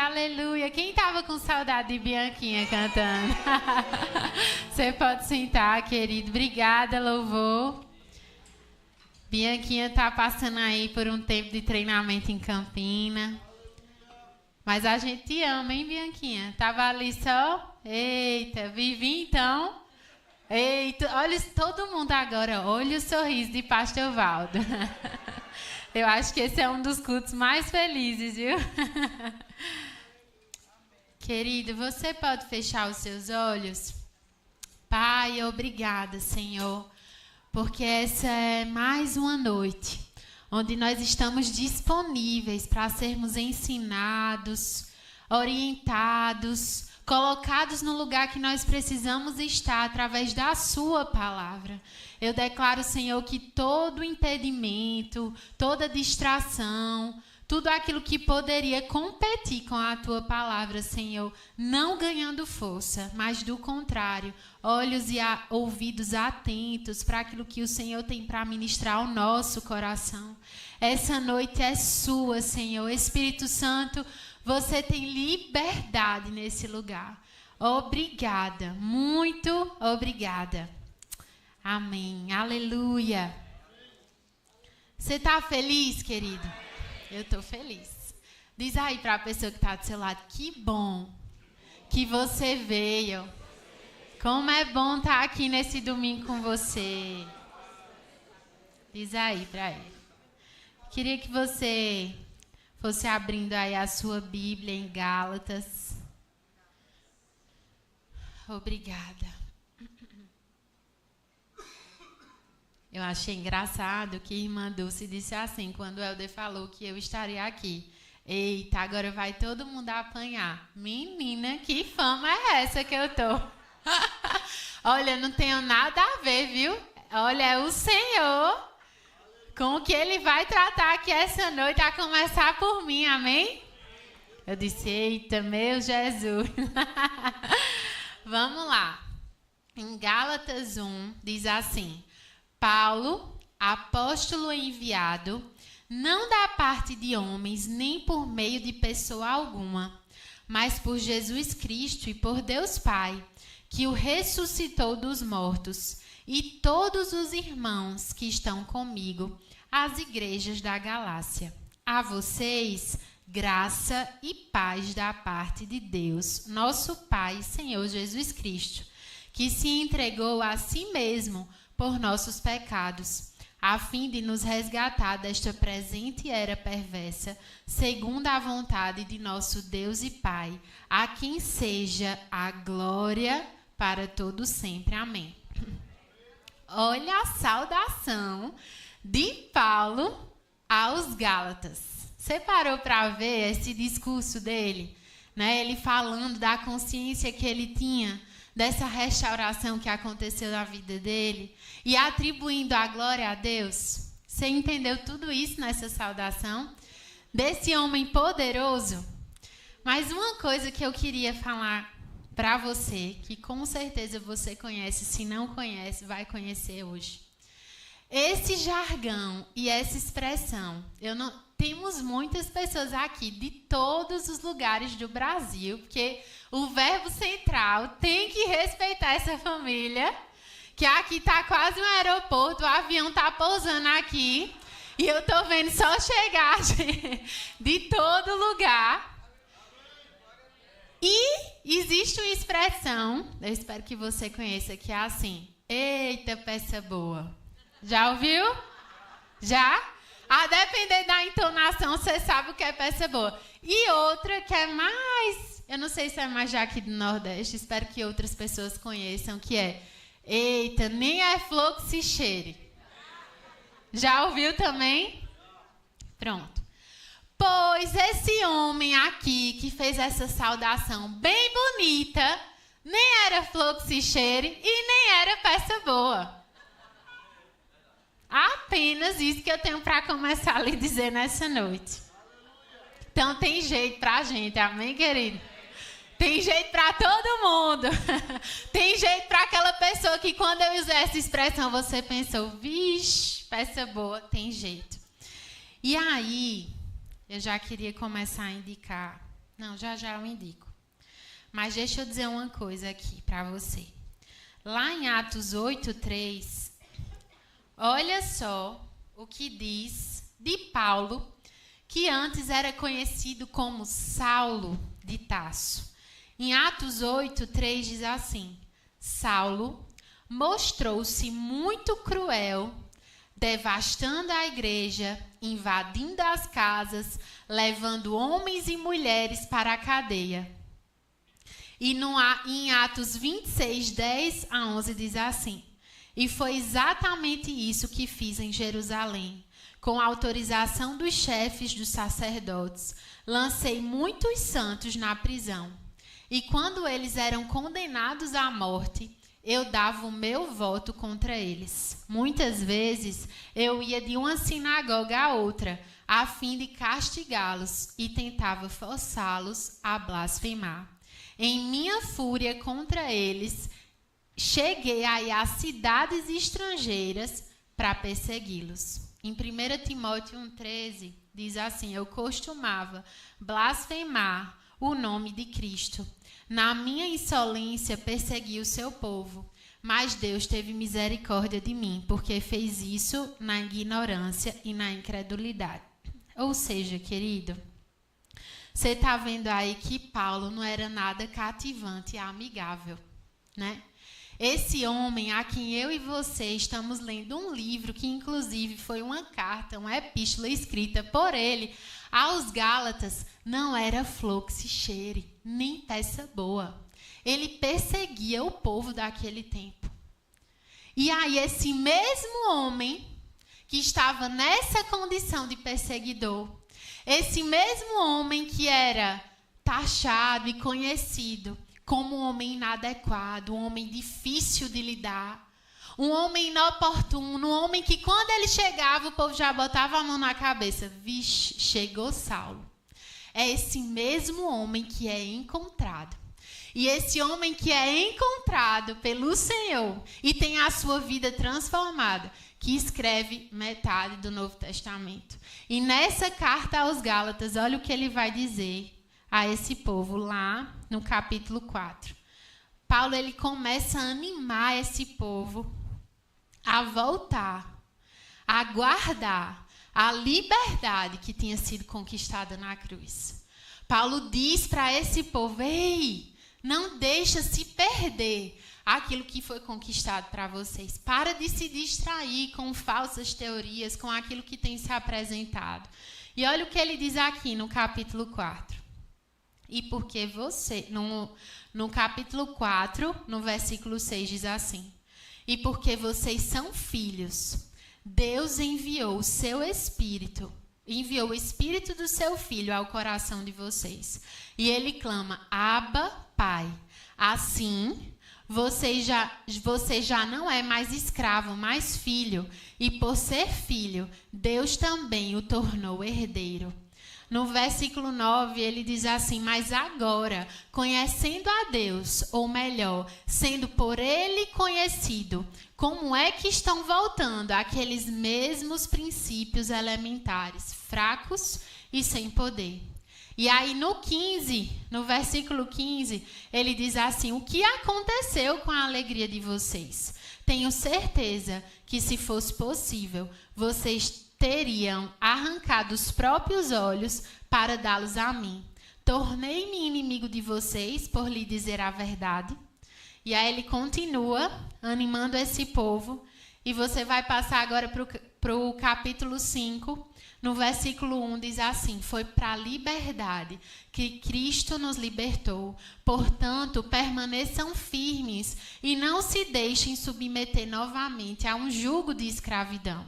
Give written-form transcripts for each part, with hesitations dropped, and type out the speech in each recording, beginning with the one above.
aleluia. Quem estava com saudade de Bianquinha cantando? Você pode sentar, querido. Obrigada, louvor. Bianquinha está passando aí por um tempo de treinamento em Campina. Mas a gente te ama, hein, Bianquinha? Estava ali só. Eita, Vivi então. Eita, olha todo mundo agora. Olha o sorriso de Pastor Valdo. Eu acho que esse é um dos cultos mais felizes, viu? Querido, você pode fechar os seus olhos? Pai, obrigada, Senhor, porque essa é mais uma noite onde nós estamos disponíveis para sermos ensinados, orientados, colocados no lugar que nós precisamos estar através da sua palavra. Eu declaro, Senhor, que todo impedimento, toda distração, tudo aquilo que poderia competir com a tua palavra, Senhor, não ganhando força, mas do contrário, olhos e ouvidos atentos para aquilo que o Senhor tem para ministrar ao nosso coração. Essa noite é sua, Senhor. Espírito Santo, você tem liberdade nesse lugar. Obrigada, muito obrigada. Amém, aleluia. Você está feliz, querido? Eu estou feliz. Diz aí para a pessoa que está do seu lado, que bom que você veio. Como é bom estar aqui nesse domingo com você. Diz aí para ele. Queria que você fosse abrindo aí a sua Bíblia em Gálatas. Obrigada. Eu achei engraçado que a irmã Dulce disse assim, quando o Helder falou que eu estaria aqui. Eita, agora vai todo mundo apanhar. Menina, que fama é essa que eu tô? Olha, não tenho nada a ver, viu? Olha, é o Senhor com o que Ele vai tratar aqui essa noite, a começar por mim, amém? Eu disse, eita, meu Jesus. Vamos lá. Em Gálatas 1, diz assim: Paulo, apóstolo enviado, não da parte de homens, nem por meio de pessoa alguma, mas por Jesus Cristo e por Deus Pai, que o ressuscitou dos mortos, e todos os irmãos que estão comigo, as igrejas da Galácia. A vocês, graça e paz da parte de Deus, nosso Pai, Senhor Jesus Cristo, que se entregou a si mesmo por nossos pecados, a fim de nos resgatar desta presente era perversa, segundo a vontade de nosso Deus e Pai, a quem seja a glória para todo sempre. Amém. Olha a saudação de Paulo aos Gálatas. Você parou para ver esse discurso dele? Né? Ele falando da consciência que ele tinha, dessa restauração que aconteceu na vida dele, e atribuindo a glória a Deus. Você entendeu tudo isso nessa saudação? Desse homem poderoso? Mas uma coisa que eu queria falar para você, que com certeza você conhece, se não conhece, vai conhecer hoje. Esse jargão e essa expressão, temos muitas pessoas aqui de todos os lugares do Brasil, porque o verbo central tem que respeitar essa família, que aqui está quase um aeroporto, o avião está pousando aqui, e eu estou vendo só chegar de todo lugar. E existe uma expressão, eu espero que você conheça, que é assim: eita, peça boa. Já ouviu? Já? A depender da entonação, você sabe o que é peça boa. E outra que é mais, eu não sei se é mais já aqui do Nordeste, espero que outras pessoas conheçam, que é: eita, nem é flor que se cheire. Já ouviu também? Pronto. Pois esse homem aqui que fez essa saudação bem bonita, nem era flor que se cheire e nem era peça boa. Apenas isso que eu tenho para começar a lhe dizer nessa noite. Então tem jeito para a gente, amém, querido? Tem jeito para todo mundo. Tem jeito para aquela pessoa que quando eu usei essa expressão, você pensou, vixe, peça boa, tem jeito. E aí, eu já queria começar a indicar Não, já eu indico. Mas deixa eu dizer uma coisa aqui para você. Lá em Atos 8:3, olha só o que diz de Paulo, que antes era conhecido como Saulo de Tarso. Em Atos 8:3 diz assim: Saulo mostrou-se muito cruel, devastando a igreja, invadindo as casas, levando homens e mulheres para a cadeia. E em Atos 26:10-11 diz assim: E foi exatamente isso que fiz em Jerusalém. Com a autorização dos chefes dos sacerdotes, lancei muitos santos na prisão. E quando eles eram condenados à morte, eu dava o meu voto contra eles. Muitas vezes eu ia de uma sinagoga a outra, a fim de castigá-los, e tentava forçá-los a blasfemar. Em minha fúria contra eles, cheguei a ir a cidades estrangeiras para persegui-los. Em 1 Timóteo 1:13 diz assim: Eu costumava blasfemar o nome de Cristo. Na minha insolência persegui o seu povo, mas Deus teve misericórdia de mim, porque fez isso na ignorância e na incredulidade. Ou seja, querido, você está vendo aí que Paulo não era nada cativante e amigável, né? Esse homem a quem eu e você estamos lendo um livro que inclusive foi uma carta, uma epístola escrita por ele aos Gálatas, não era flor que se cheire, nem peça boa. Ele perseguia o povo daquele tempo. E aí esse mesmo homem que estava nessa condição de perseguidor, esse mesmo homem que era taxado e conhecido como um homem inadequado, um homem difícil de lidar, um homem inoportuno, um homem que quando ele chegava o povo já botava a mão na cabeça. Vixe, chegou Saulo. É esse mesmo homem que é encontrado. E esse homem que é encontrado pelo Senhor e tem a sua vida transformada, que escreve metade do Novo Testamento. E nessa carta aos Gálatas, olha o que ele vai dizer a esse povo lá no capítulo 4. Paulo ele começa a animar esse povo a voltar, a guardar a liberdade que tinha sido conquistada na cruz. Paulo diz para esse povo: ei, não deixa se perder aquilo que foi conquistado para vocês. Para de se distrair com falsas teorias, com aquilo que tem se apresentado. E olha o que ele diz aqui no capítulo 4. E porque você, no capítulo 4, no versículo 6, diz assim: E porque vocês são filhos, Deus enviou o seu Espírito, enviou o Espírito do seu Filho ao coração de vocês. E ele clama: Abba, Pai. Assim, você já não é mais escravo, mas filho. E por ser filho, Deus também o tornou herdeiro. No versículo 9, ele diz assim: Mas agora, conhecendo a Deus, ou melhor, sendo por ele conhecido, como é que estão voltando aqueles mesmos princípios elementares, fracos e sem poder? E aí no versículo 15, ele diz assim: O que aconteceu com a alegria de vocês? Tenho certeza que, se fosse possível, vocês teriam arrancado os próprios olhos para dá-los a mim. Tornei-me inimigo de vocês por lhe dizer a verdade. E aí ele continua animando esse povo. E você vai passar agora para o capítulo 5. No versículo 1 diz assim: Foi para a liberdade que Cristo nos libertou. Portanto, permaneçam firmes e não se deixem submeter novamente a um jugo de escravidão.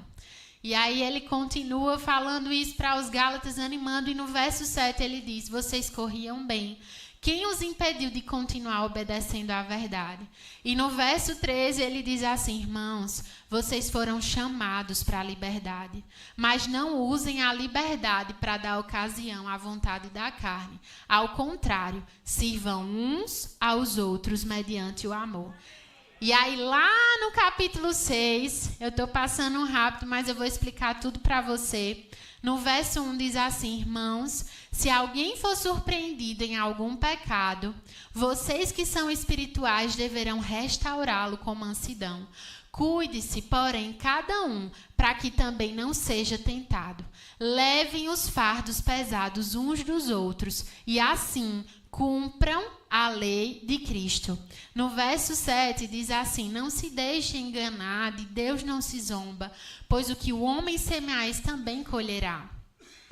E aí ele continua falando isso para os Gálatas, animando, e no verso 7 ele diz: Vocês corriam bem. Quem os impediu de continuar obedecendo à verdade? E no verso 13 ele diz assim: Irmãos, vocês foram chamados para a liberdade, mas não usem a liberdade para dar ocasião à vontade da carne. Ao contrário, sirvam uns aos outros mediante o amor. E aí, lá no capítulo 6, eu estou passando rápido, mas eu vou explicar tudo para você. No verso 1 diz assim: irmãos, se alguém for surpreendido em algum pecado, vocês que são espirituais deverão restaurá-lo com mansidão. Cuide-se, porém, cada um, para que também não seja tentado. Levem os fardos pesados uns dos outros e assim cumpram a lei de Cristo. No verso 7 diz assim: não se deixe enganar, de Deus não se zomba, pois o que o homem semear também colherá.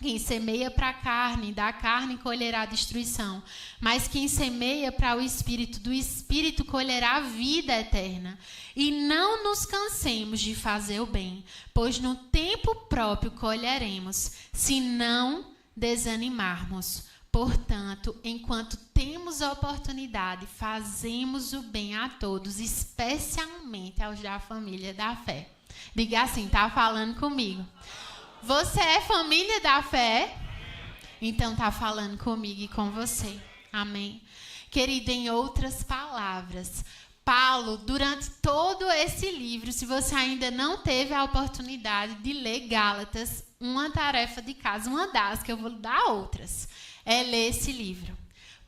Quem semeia para a carne, da carne colherá destruição. Mas quem semeia para o Espírito, do Espírito colherá vida eterna. E não nos cansemos de fazer o bem, pois no tempo próprio colheremos, se não desanimarmos. Portanto, enquanto temos oportunidade, fazemos o bem a todos, especialmente aos da família da fé. Diga assim, está falando comigo. Você é família da fé? Então está falando comigo e com você. Amém? Querido, em outras palavras, Paulo, durante todo esse livro, se você ainda não teve a oportunidade de ler Gálatas, uma tarefa de casa, uma das, que eu vou dar outras, é ler esse livro.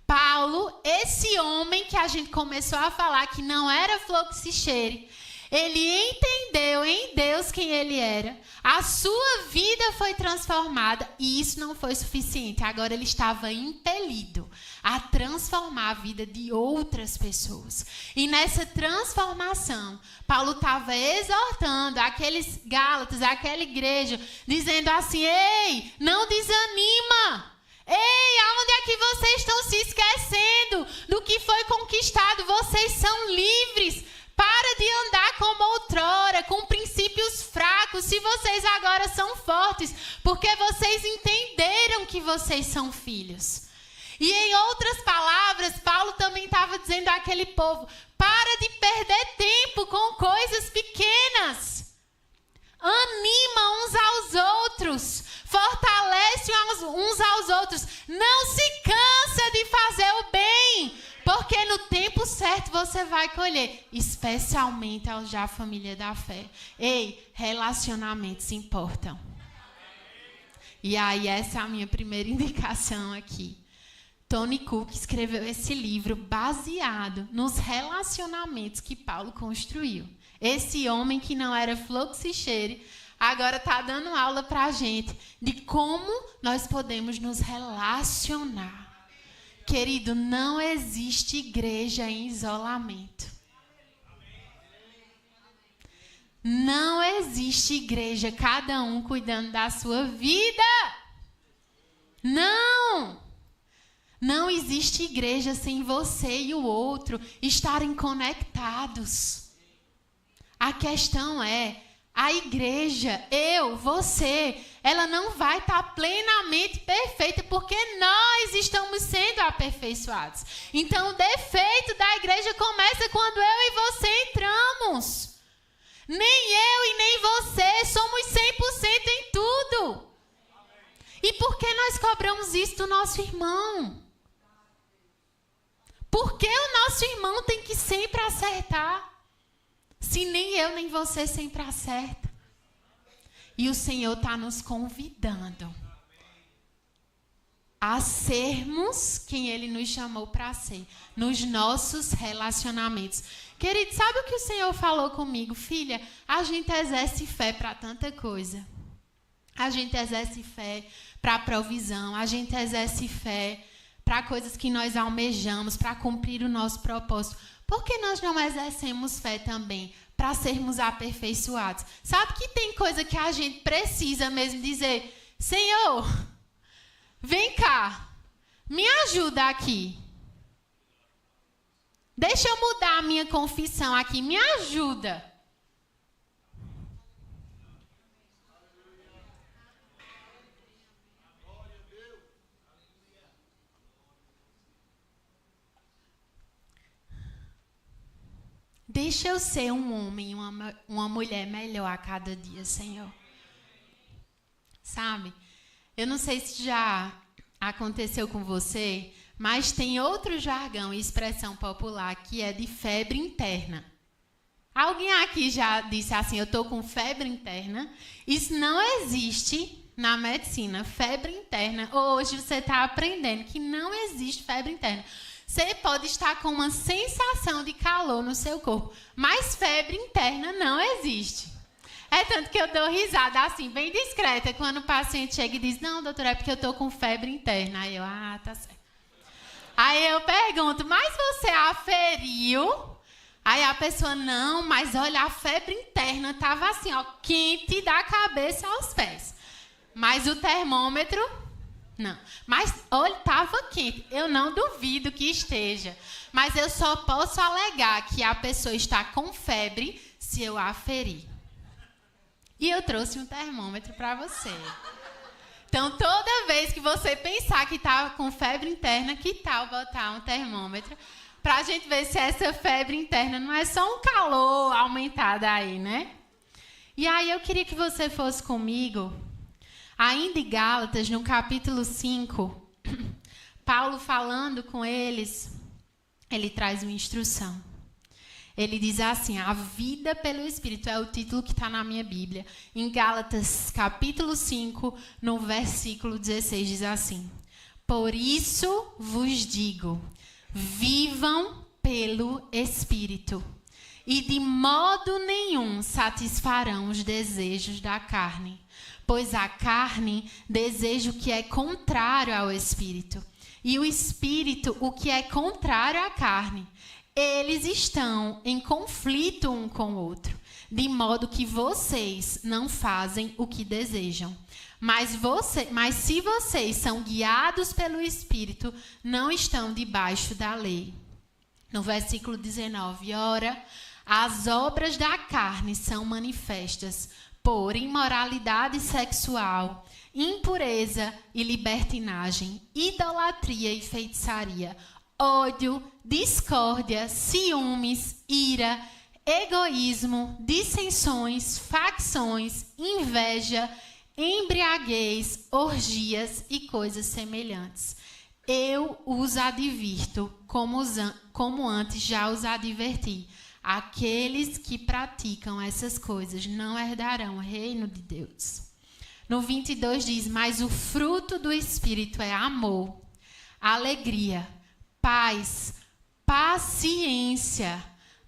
Paulo, esse homem que a gente começou a falar que não era flor que se cheire, ele entendeu em Deus quem ele era, a sua vida foi transformada e isso não foi suficiente. Agora ele estava impelido a transformar a vida de outras pessoas. E nessa transformação, Paulo estava exortando aqueles Gálatas, aquela igreja, dizendo assim: ei, não desanima. Ei, aonde é que vocês estão se esquecendo do que foi conquistado? Vocês são livres. Para de andar como outrora, com princípios fracos, se vocês agora são fortes, porque vocês entenderam que vocês são filhos. E em outras palavras, Paulo também estava dizendo àquele povo: para de perder tempo com coisas pequenas. Anima uns aos outros, fortalece uns aos outros. Não se cansa de fazer o bem, porque no tempo certo você vai colher, especialmente aos da família da fé. Ei, relacionamentos importam. E aí essa é a minha primeira indicação aqui. Tony Cook escreveu esse livro baseado nos relacionamentos que Paulo construiu. Esse homem que não era flor que se cheire, agora está dando aula para a gente de como nós podemos nos relacionar. Querido, não existe igreja em isolamento. Não existe igreja, cada um cuidando da sua vida. Não! Não existe igreja sem você e o outro estarem conectados. A questão é, a igreja, eu, você, ela não vai estar plenamente perfeita porque nós estamos sendo aperfeiçoados. Então, o defeito da igreja começa quando eu e você entramos. Nem eu e nem você somos 100% em tudo. E por que nós cobramos isso do nosso irmão? Por que o nosso irmão tem que sempre acertar? Se nem eu nem você sempre acerta. E o Senhor está nos convidando a sermos quem Ele nos chamou para ser, nos nossos relacionamentos. Querido, sabe o que o Senhor falou comigo? Filha, a gente exerce fé para tanta coisa. A gente exerce fé para provisão, a gente exerce fé para coisas que nós almejamos, para cumprir o nosso propósito. Por que nós não exercemos fé também para sermos aperfeiçoados? Sabe que tem coisa que a gente precisa mesmo dizer: Senhor, vem cá, me ajuda aqui. Deixa eu mudar a minha confissão aqui, me ajuda. Deixa eu ser um homem, uma mulher melhor a cada dia, Senhor. Sabe? Eu não sei se já aconteceu com você, mas tem outro jargão e expressão popular que é de febre interna. Alguém aqui já disse assim, eu estou com febre interna? Isso não existe na medicina, febre interna. Hoje você está aprendendo que não existe febre interna. Você pode estar com uma sensação de calor no seu corpo, mas febre interna não existe. É tanto que eu dou risada assim, bem discreta, quando o paciente chega e diz, não, doutora, é porque eu estou com febre interna. Aí eu, tá certo. Aí eu pergunto, mas você aferiu? Aí a pessoa, não, mas olha, a febre interna estava assim, ó, quente da cabeça aos pés. Mas o termômetro, não. Mas, olha, estava quente. Eu não duvido que esteja. Mas eu só posso alegar que a pessoa está com febre se eu aferir. E eu trouxe um termômetro para você. Então, toda vez que você pensar que está com febre interna, que tal botar um termômetro para a gente ver se essa febre interna não é só um calor aumentado aí, né? E aí eu queria que você fosse comigo, ainda em Gálatas, no capítulo 5, Paulo falando com eles, ele traz uma instrução. Ele diz assim, a vida pelo Espírito, é o título que está na minha Bíblia. Em Gálatas, capítulo 5, no versículo 16, diz assim, por isso vos digo, vivam pelo Espírito, e de modo nenhum satisfarão os desejos da carne, pois a carne deseja o que é contrário ao Espírito, e o Espírito o que é contrário à carne. Eles estão em conflito um com o outro, de modo que vocês não fazem o que desejam. Mas se vocês são guiados pelo Espírito, não estão debaixo da lei. No versículo 19, ora, as obras da carne são manifestas por imoralidade sexual, impureza e libertinagem, idolatria e feitiçaria, ódio, discórdia, ciúmes, ira, egoísmo, dissensões, facções, inveja, embriaguez, orgias e coisas semelhantes. Eu os advirto, como antes já os adverti. Aqueles que praticam essas coisas não herdarão o reino de Deus. No 22 diz, mas o fruto do Espírito é amor, alegria, paz, paciência,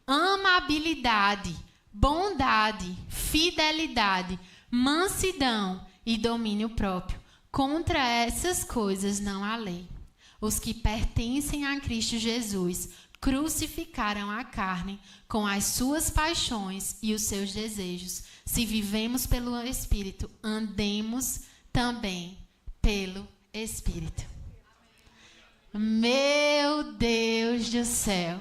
amabilidade, bondade, fidelidade, mansidão e domínio próprio. Contra essas coisas não há lei. Os que pertencem a Cristo Jesus crucificaram a carne com as suas paixões e os seus desejos. Se vivemos pelo Espírito, andemos também pelo Espírito. Meu Deus do céu.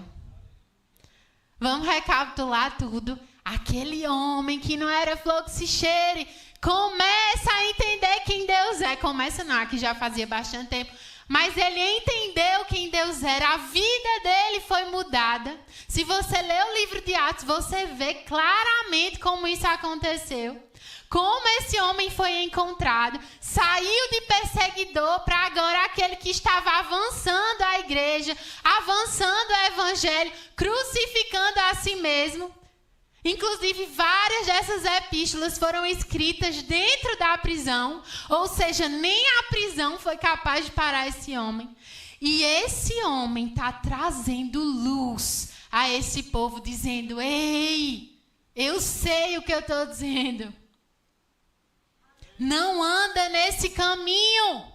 Vamos recapitular tudo. Aquele homem que não era flor que se cheire, começa a entender quem Deus é. Começa não, aqui já fazia bastante tempo. Mas ele entendeu quem Deus era. A vida dele foi mudada. Se você lê o livro de Atos, você vê claramente como isso aconteceu. Como esse homem foi encontrado, saiu de perseguidor para agora aquele que estava avançando a igreja, avançando o evangelho, crucificando a si mesmo. Inclusive, várias dessas epístolas foram escritas dentro da prisão, ou seja, nem a prisão foi capaz de parar esse homem. E esse homem está trazendo luz a esse povo, dizendo, ei, eu sei o que eu estou dizendo. Não anda nesse caminho.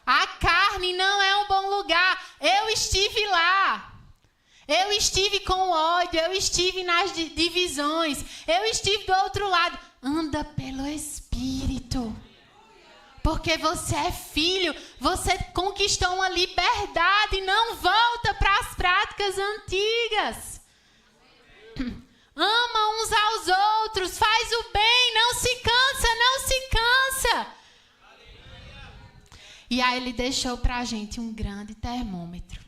A carne não é um bom lugar. Eu estive lá. Eu estive com ódio. Eu estive nas divisões. Eu estive do outro lado. Anda pelo Espírito. Porque você é filho. Você conquistou uma liberdade. Não volta para as práticas antigas. Ama uns aos outros, faz o bem, não se cansa, não se cansa. E aí ele deixou para a gente um grande termômetro.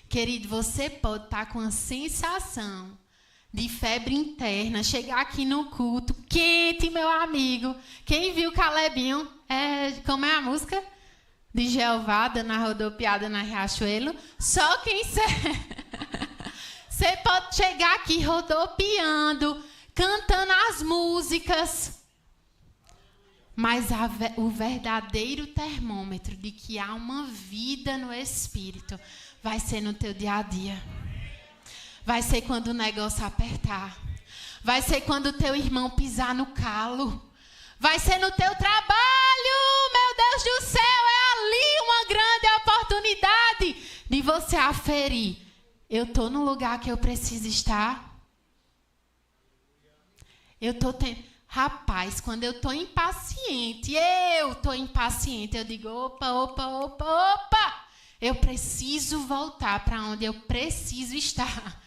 Querido, você pode estar com a sensação de febre interna, chegar aqui no culto, quente, meu amigo. Quem viu Calebinho, como é a música? De Jeová, dando a rodopiada na Riachuelo. Só quem serve... Você pode chegar aqui rodopiando, cantando as músicas. Mas o verdadeiro termômetro de que há uma vida no Espírito vai ser no teu dia a dia. Vai ser quando o negócio apertar. Vai ser quando o teu irmão pisar no calo. Vai ser no teu trabalho. Meu Deus do céu, é ali uma grande oportunidade de você aferir. Eu estou no lugar que eu preciso estar? Eu estou tendo... Rapaz, quando eu estou impaciente, eu digo, opa, eu preciso voltar para onde eu preciso estar.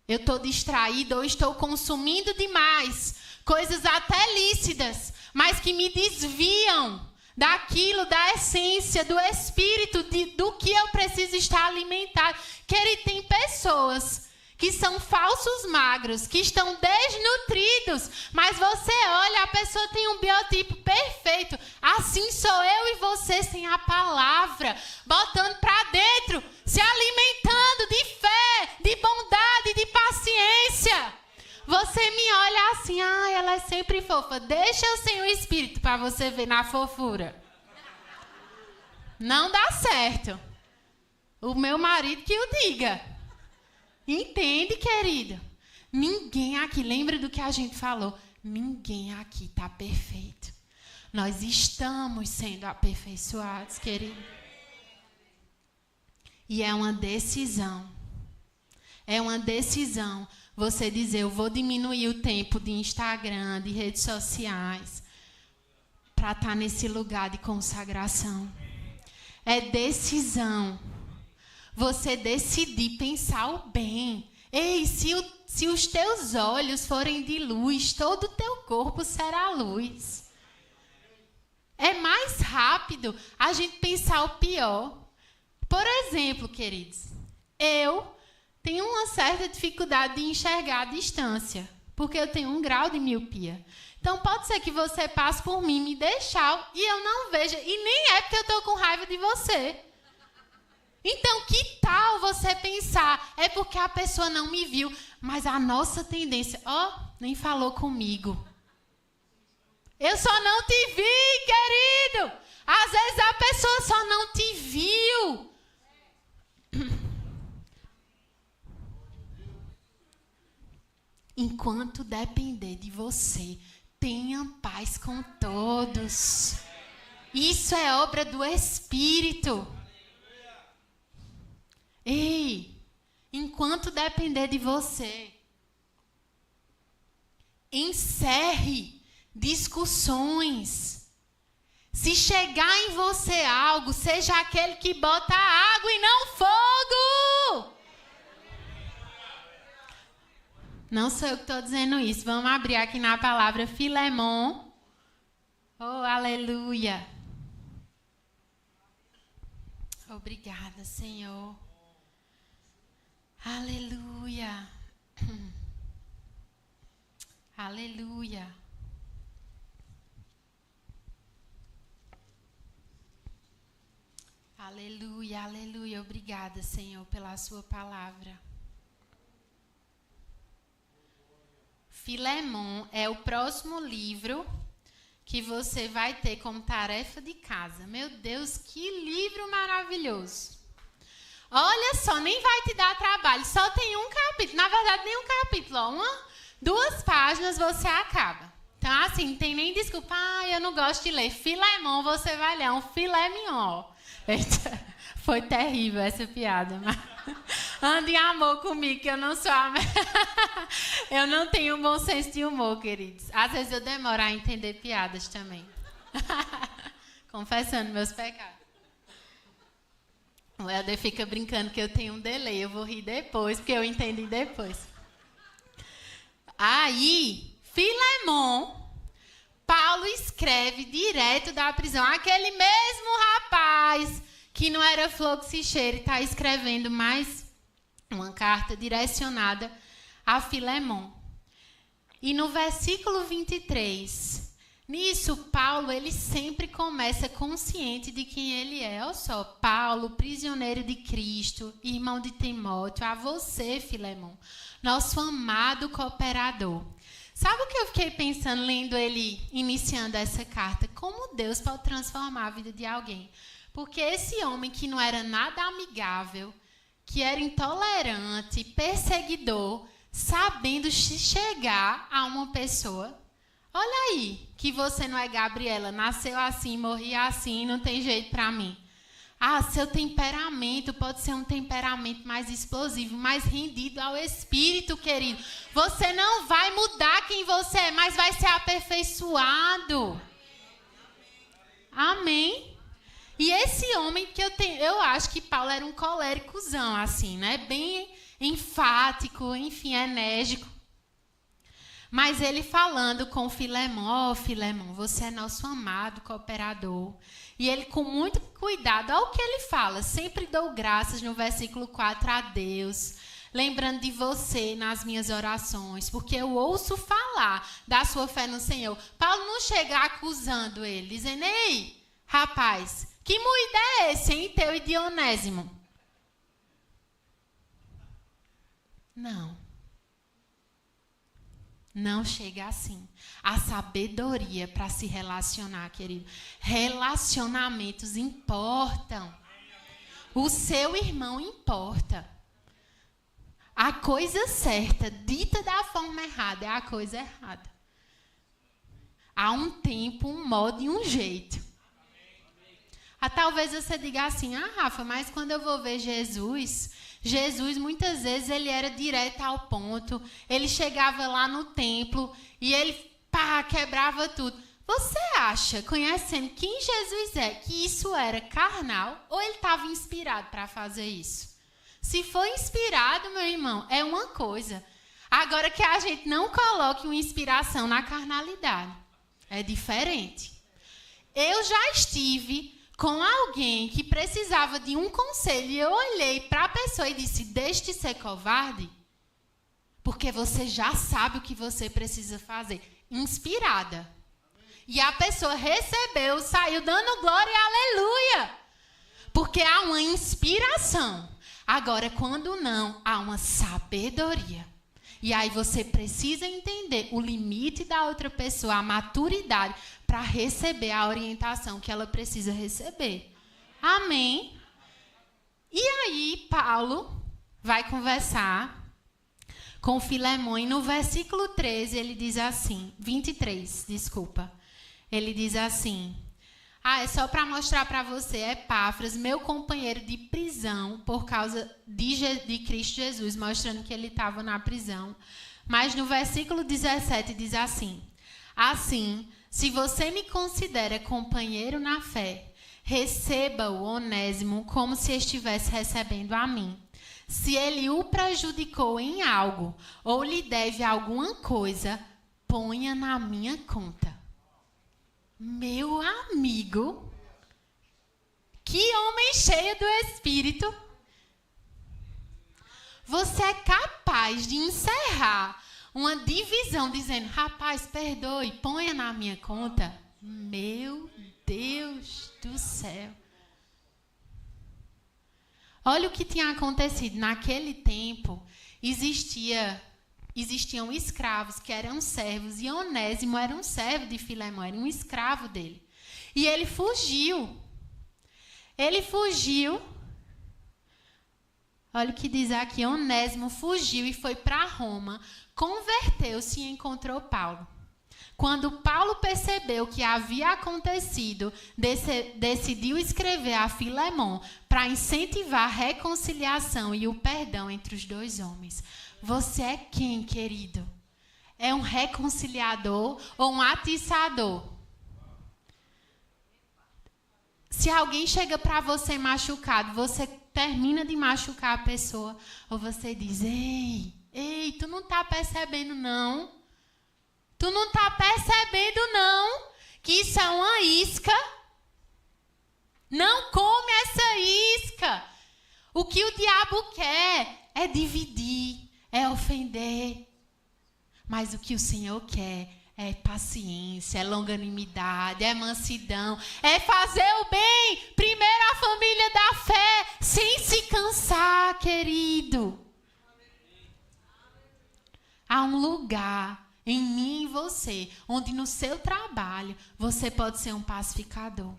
Eu estou distraída ou estou consumindo demais, coisas até lícitas, mas que me desviam daquilo, da essência, do espírito, do que eu preciso estar alimentado. Querido, tem pessoas que são falsos magros, que estão desnutridos, mas você olha, a pessoa tem um biotipo perfeito. Assim sou eu e você sem a palavra, botando para dentro, se alimentando de fé, de bondade, de paciência. Você me olha assim, ela é sempre fofa. Deixa eu sem o espírito para você ver na fofura. Não dá certo. O meu marido que o diga. Entende, querido? Ninguém aqui, lembra do que a gente falou? Ninguém aqui está perfeito. Nós estamos sendo aperfeiçoados, querido. E é uma decisão. É uma decisão você dizer, eu vou diminuir o tempo de Instagram, de redes sociais, para estar nesse lugar de consagração. É decisão. Você decidir pensar o bem. Ei, se os teus olhos forem de luz, todo o teu corpo será luz. É mais rápido a gente pensar o pior. Por exemplo, queridos, eu tenho uma certa dificuldade de enxergar a distância, porque eu tenho 1 grau de miopia. Então, pode ser que você passe por mim, me deixar, e eu não veja. E nem é porque eu estou com raiva de você. Então, que tal você pensar, é porque a pessoa não me viu, mas a nossa tendência, nem falou comigo. Eu só não te vi, querido. Às vezes a pessoa só não te viu. Enquanto depender de você, tenha paz com todos. Isso é obra do Espírito. Ei, enquanto depender de você, encerre discussões. Se chegar em você algo, seja aquele que bota água e não fogo. Não sou eu que estou dizendo isso. Vamos abrir aqui na palavra Filemon. Oh, aleluia. Obrigada, Senhor. Aleluia. Aleluia. Aleluia, aleluia. Obrigada, Senhor, pela sua palavra. Filemon é o próximo livro que você vai ter como tarefa de casa. Meu Deus, que livro maravilhoso. Olha só, nem vai te dar trabalho, só tem um capítulo. Na verdade, nem um capítulo, 2 páginas você acaba. Então, assim, não tem nem desculpa, eu não gosto de ler. Filemon, você vai ler, um filé mignon. Eita, foi terrível essa piada, mas ande em amor comigo, que eu não sou eu não tenho um bom senso de humor, queridos. Às vezes eu demoro a entender piadas também. Confessando meus pecados. O Helder fica brincando que eu tenho um delay. Eu vou rir depois, porque eu entendi depois. Aí, Filemon, Paulo escreve direto da prisão. Aquele mesmo rapaz que não era flor que se cheira, está escrevendo mais uma carta direcionada a Filemon. E no versículo 23, Nisso, Paulo, ele sempre começa consciente de quem ele é. Olha só, Paulo, prisioneiro de Cristo, irmão de Timóteo, a você, Filemão, nosso amado cooperador. Sabe o que eu fiquei pensando, lendo ele, iniciando essa carta? Como Deus pode transformar a vida de alguém. Porque esse homem que não era nada amigável, que era intolerante, perseguidor, sabendo chegar a uma pessoa... Olha aí, que você não é Gabriela, nasceu assim, morri assim, não tem jeito para mim. Ah, seu temperamento pode ser um temperamento mais explosivo, mais rendido ao Espírito, querido. Você não vai mudar quem você é, mas vai ser aperfeiçoado. Amém? E esse homem que eu acho que Paulo era um coléricozão, assim, né? Bem enfático, enfim, enérgico. Mas ele falando com Filemão, Filemão, você é nosso amado cooperador. E ele com muito cuidado, olha o que ele fala, sempre dou graças no versículo 4 a Deus, lembrando de você nas minhas orações, porque eu ouço falar da sua fé no Senhor. Paulo não chega acusando ele, dizendo, ei, rapaz, que moída é esse, hein, teu e de Onésimo? Não chega assim. A sabedoria para se relacionar, querido. Relacionamentos importam. O seu irmão importa. A coisa certa, dita da forma errada, é a coisa errada. Há um tempo, um modo e um jeito. Talvez você diga assim, Rafa, mas quando eu vou ver Jesus muitas vezes ele era direto ao ponto, ele chegava lá no templo e ele quebrava tudo. Você acha, conhecendo quem Jesus é, que isso era carnal ou ele estava inspirado para fazer isso? Se for inspirado, meu irmão, é uma coisa. Agora que a gente não coloque uma inspiração na carnalidade, é diferente. Eu já estive com alguém que precisava de um conselho e eu olhei para a pessoa e disse, deixe de ser covarde, porque você já sabe o que você precisa fazer. Inspirada. E a pessoa recebeu, saiu dando glória e aleluia. Porque há uma inspiração. Agora, quando não, há uma sabedoria. E aí você precisa entender o limite da outra pessoa, a maturidade, para receber a orientação que ela precisa receber. Amém? E aí, Paulo vai conversar com Filemão. E no versículo 13, ele diz assim, 23, desculpa. Ele diz assim, é só para mostrar para você, Epáfras, meu companheiro de prisão, por causa de Cristo Jesus, mostrando que ele estava na prisão. Mas no versículo 17 diz assim, se você me considera companheiro na fé, receba o Onésimo como se estivesse recebendo a mim. Se ele o prejudicou em algo ou lhe deve alguma coisa, ponha na minha conta. Meu amigo, que homem cheio do Espírito. Você é capaz de encerrar uma divisão dizendo, rapaz, perdoe, ponha na minha conta. Meu Deus do céu. Olha o que tinha acontecido. Naquele tempo, existiam escravos que eram servos, e Onésimo era um servo de Filemão, era um escravo dele. E ele fugiu. Olha o que diz aqui, Onésimo fugiu e foi para Roma, converteu-se e encontrou Paulo. Quando Paulo percebeu o que havia acontecido, decidiu escrever a Filemão para incentivar a reconciliação e o perdão entre os dois homens. Você é quem, querido? É um reconciliador ou um atiçador? Se alguém chega para você machucado, você termina de machucar a pessoa, ou você diz, ei, tu não está percebendo não? Tu não está percebendo não? Que isso é uma isca? Não come essa isca. O que o diabo quer é dividir, é ofender. Mas o que o Senhor quer É paciência, é longanimidade, é mansidão, é fazer o bem. Primeiro a família da fé, sem se cansar, querido. Há um lugar em mim e você, onde no seu trabalho você pode ser um pacificador.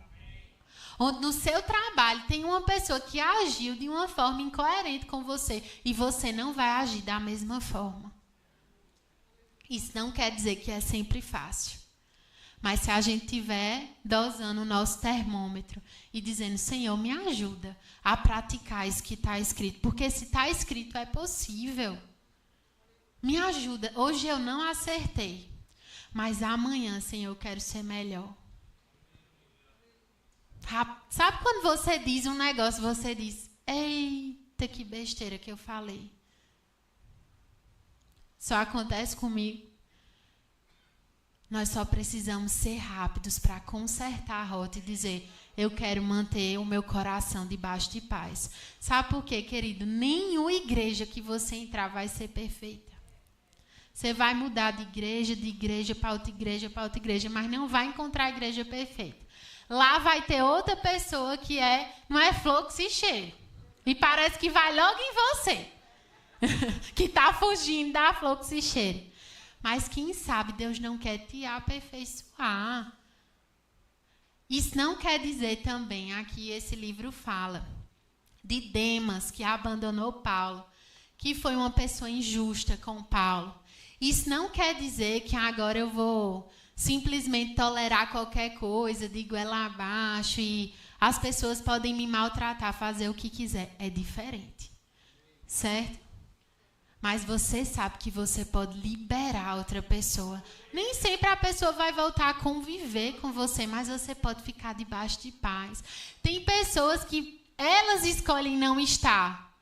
Onde no seu trabalho tem uma pessoa que agiu de uma forma incoerente com você e você não vai agir da mesma forma. Isso não quer dizer que é sempre fácil. Mas se a gente estiver dosando o nosso termômetro e dizendo, Senhor, me ajuda a praticar isso que está escrito. Porque se está escrito, é possível. Me ajuda. Hoje eu não acertei. Mas amanhã, Senhor, eu quero ser melhor. Sabe quando você diz um negócio, você diz, eita, que besteira que eu falei. Só acontece comigo. Nós só precisamos ser rápidos para consertar a rota e dizer, eu quero manter o meu coração debaixo de paz. Sabe por quê, querido? Nenhuma igreja que você entrar vai ser perfeita. Você vai mudar de igreja para outra igreja, mas não vai encontrar a igreja perfeita. Lá vai ter outra pessoa que não é fluxo e cheiro. E parece que vai logo em você. Que está fugindo da fluxo e cheiro. Mas quem sabe Deus não quer te aperfeiçoar. Isso não quer dizer também, aqui esse livro fala, de Demas, que abandonou Paulo, que foi uma pessoa injusta com Paulo. Isso não quer dizer que agora eu vou simplesmente tolerar qualquer coisa, de goela abaixo, e as pessoas podem me maltratar, fazer o que quiser. É diferente. Certo? Mas você sabe que você pode liberar outra pessoa. Nem sempre a pessoa vai voltar a conviver com você, mas você pode ficar debaixo de paz. Tem pessoas que elas escolhem não estar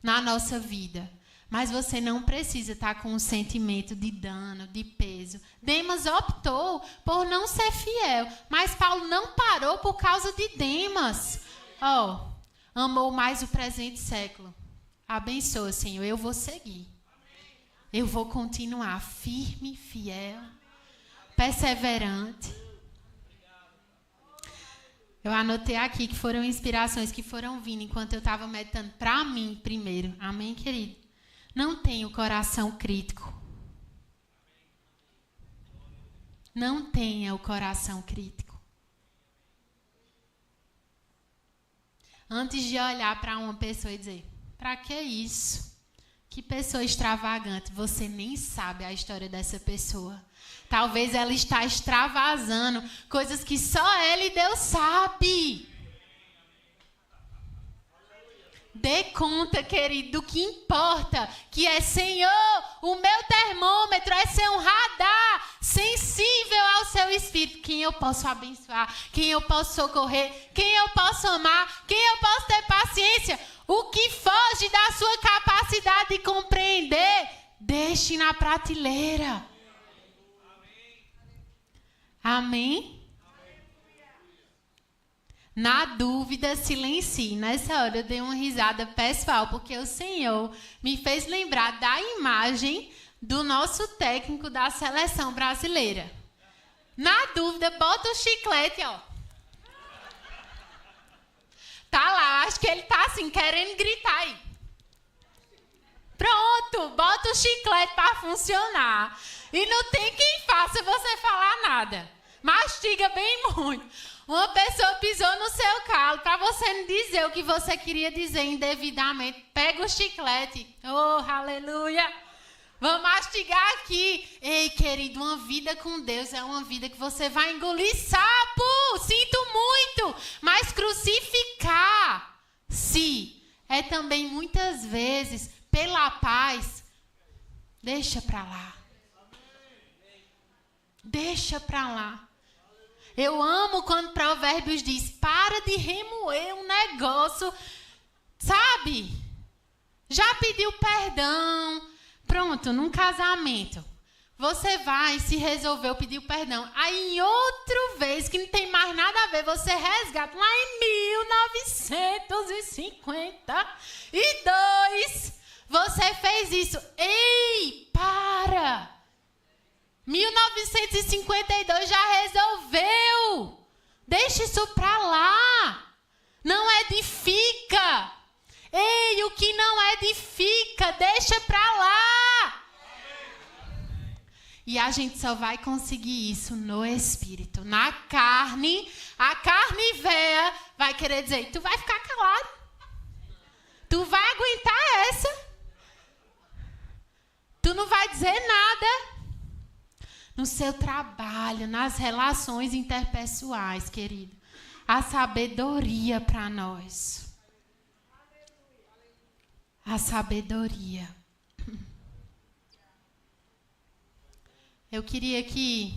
na nossa vida. Mas você não precisa estar com um sentimento de dano, de peso. Demas optou por não ser fiel. Mas Paulo não parou por causa de Demas. Amou mais o presente século. Abençoa, Senhor. Eu vou seguir. Eu vou continuar firme, fiel, perseverante. Eu anotei aqui que foram inspirações que foram vindo enquanto eu estava meditando para mim primeiro. Amém, querido? Não tenha o coração crítico. Não tenha o coração crítico. Antes de olhar para uma pessoa e dizer, para que isso? Que pessoa extravagante. Você nem sabe a história dessa pessoa. Talvez ela está extravasando coisas que só ela e Deus sabe. Dê conta, querido, do que importa, que é, Senhor, o meu termômetro é ser um radar sensível ao seu espírito. Quem eu posso abençoar, quem eu posso socorrer, quem eu posso amar, quem eu posso ter paciência. O que foge da sua capacidade de compreender, deixe na prateleira. Amém? Na dúvida, silencie. Nessa hora eu dei uma risada pessoal, porque o Senhor me fez lembrar da imagem do nosso técnico da seleção brasileira. Na dúvida, bota o chiclete, ó. Tá lá, acho que ele tá assim, querendo gritar aí. Pronto, bota o chiclete para funcionar. E não tem quem faça você falar nada. Mastiga bem muito. Uma pessoa pisou no seu calo, para você não dizer o que você queria dizer indevidamente. Pega o chiclete. Oh, aleluia. Vamos mastigar aqui. Ei, querido, uma vida com Deus é uma vida que você vai engolir sapo. Sinto muito. Mas crucificar-se é também muitas vezes pela paz. Deixa para lá. Deixa para lá. Eu amo quando Provérbios diz, para de remoer um negócio, sabe? Já pediu perdão. Pronto, num casamento. Você vai, se resolveu, pediu perdão. Aí, em outra vez, que não tem mais nada a ver, você resgata lá em 1952. Você fez isso. Ei, para! 1952 já resolveu. Deixa isso pra lá. Não edifica. Ei, o que não edifica, deixa pra lá. E a gente só vai conseguir isso no Espírito. Na carne, a carne véia vai querer dizer, tu vai ficar calado. Tu vai aguentar essa. Tu não vai dizer nada. No seu trabalho, nas relações interpessoais, querido. A sabedoria para nós. A sabedoria. Eu queria que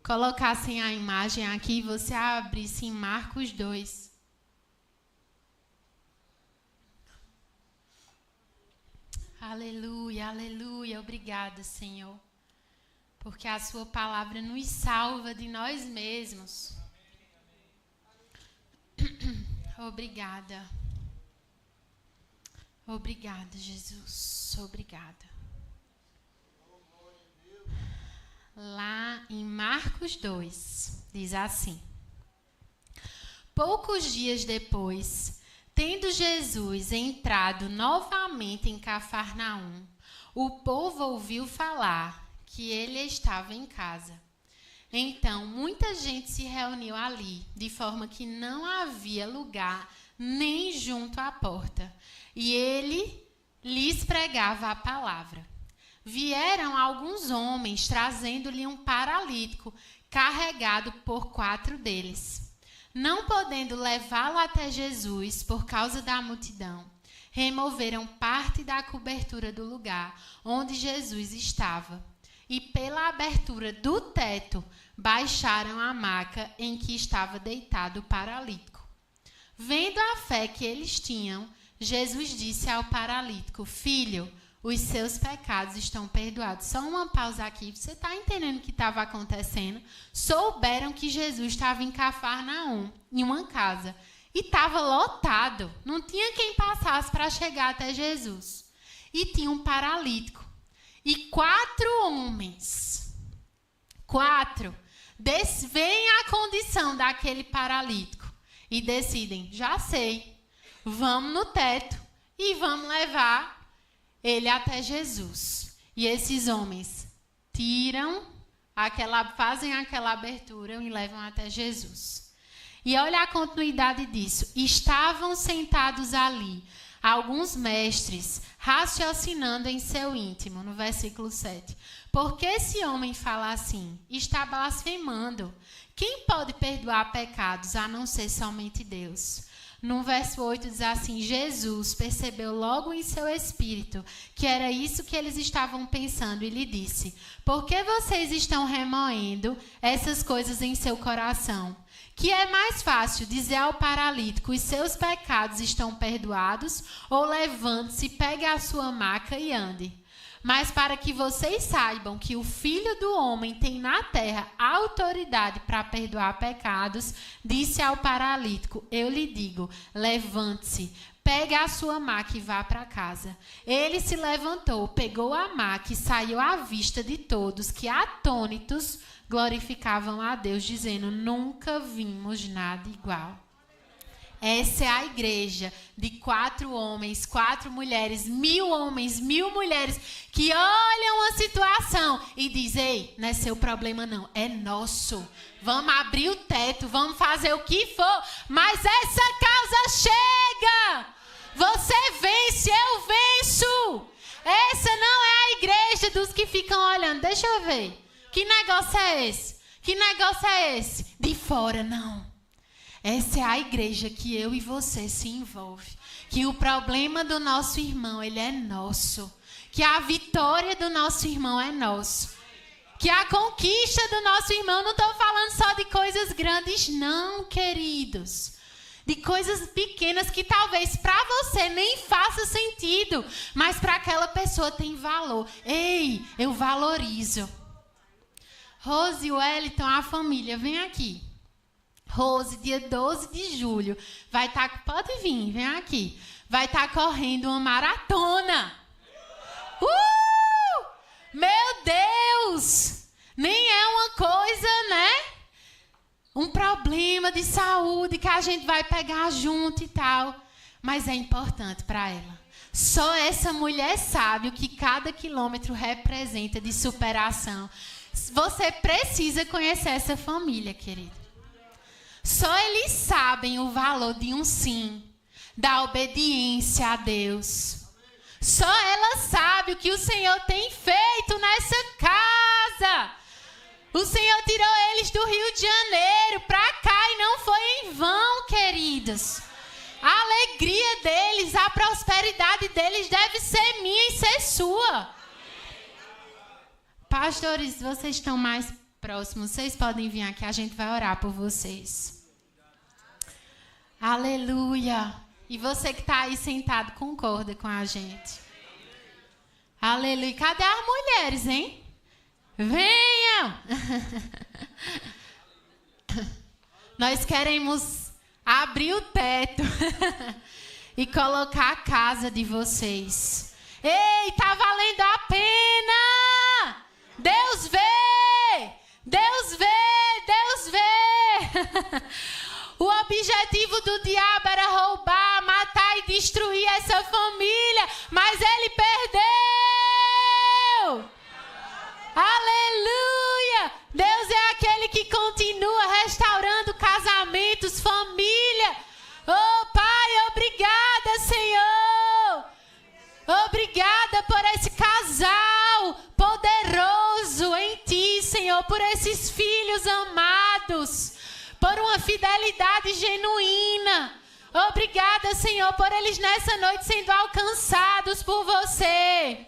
colocassem a imagem aqui e você abrisse em Marcos 2. Aleluia, aleluia. Obrigada, Senhor. Porque a sua palavra nos salva de nós mesmos. Obrigada. Obrigada, Jesus. Obrigada. Lá em Marcos 2, diz assim. Poucos dias depois, tendo Jesus entrado novamente em Cafarnaum, o povo ouviu falar que ele estava em casa. Então, muita gente se reuniu ali, de forma que não havia lugar nem junto à porta. E ele lhes pregava a palavra. Vieram alguns homens trazendo-lhe um paralítico, carregado por 4 deles. Não podendo levá-lo até Jesus por causa da multidão, removeram parte da cobertura do lugar onde Jesus estava. E pela abertura do teto, baixaram a maca em que estava deitado o paralítico. Vendo a fé que eles tinham, Jesus disse ao paralítico, filho, os seus pecados estão perdoados. Só uma pausa aqui, você está entendendo o que estava acontecendo? Souberam que Jesus estava em Cafarnaum, em uma casa, e estava lotado. Não tinha quem passasse para chegar até Jesus. E tinha um paralítico. E 4 homens, 4, veem a condição daquele paralítico e decidem, já sei, vamos no teto e vamos levar ele até Jesus. E esses homens fazem aquela abertura e levam até Jesus. E olha a continuidade disso. Estavam sentados ali alguns mestres raciocinando em seu íntimo, no versículo 7. Porque esse homem fala assim? Está blasfemando. Quem pode perdoar pecados a não ser somente Deus? No verso 8 diz assim, Jesus percebeu logo em seu espírito que era isso que eles estavam pensando e lhe disse, por que vocês estão remoendo essas coisas em seu coração? Que é mais fácil dizer ao paralítico, os seus pecados estão perdoados, ou levante-se, pegue a sua maca e ande. Mas para que vocês saibam que o Filho do Homem tem na terra autoridade para perdoar pecados, disse ao paralítico, eu lhe digo, levante-se, pegue a sua maca e vá para casa. Ele se levantou, pegou a maca e saiu à vista de todos, que atônitos glorificavam a Deus, dizendo, nunca vimos nada igual. Essa é a igreja de 4 homens, 4 mulheres, 1000 homens, 1000 mulheres que olham a situação e dizem, ei, não é seu problema não, é nosso. Vamos abrir o teto, vamos fazer o que for, mas essa causa chega. Você vence, eu venço. Essa não é a igreja dos que ficam olhando. Deixa eu ver. Que negócio é esse? Que negócio é esse? De fora, não. Essa é a igreja que eu e você se envolve. Que o problema do nosso irmão, ele é nosso. Que a vitória do nosso irmão é nosso. Que a conquista do nosso irmão, não estou falando só de coisas grandes, não, queridos. De coisas pequenas que talvez para você nem faça sentido, mas para aquela pessoa tem valor. Ei, eu valorizo. Rose e Wellington, a família, vem aqui. Rose, dia 12 de julho, vai estar, pode vir, vem aqui. Vai estar correndo uma maratona. Meu Deus. Nem é uma coisa, né? Um problema de saúde que a gente vai pegar junto e tal. Mas é importante para ela. Só essa mulher sabe o que cada quilômetro representa de superação. Você precisa conhecer essa família, querido. Só eles sabem o valor de um sim, da obediência a Deus. Só ela sabe o que o Senhor tem feito nessa casa. O Senhor tirou eles do Rio de Janeiro para cá e não foi em vão, queridos. A alegria deles, a prosperidade deles deve ser minha e ser sua. Pastores, vocês estão mais próximos, vocês podem vir aqui, a gente vai orar por vocês. Aleluia. E você que está aí sentado, concorda com a gente. Aleluia. Cadê as mulheres, hein? Venham! Nós queremos abrir o teto e colocar a casa de vocês. Ei, tá valendo a pena! Deus vê! Deus vê! Deus vê! O objetivo do diabo era roubar, matar e destruir essa família, mas ele perdeu! Aleluia! Deus é aquele que continua restaurando casamentos, família. Oh, Pai, obrigada, Senhor. Obrigada por esse casal poderoso em Ti, Senhor, por esses filhos amados, por uma fidelidade genuína. Obrigada, Senhor, por eles nessa noite sendo alcançados por Você.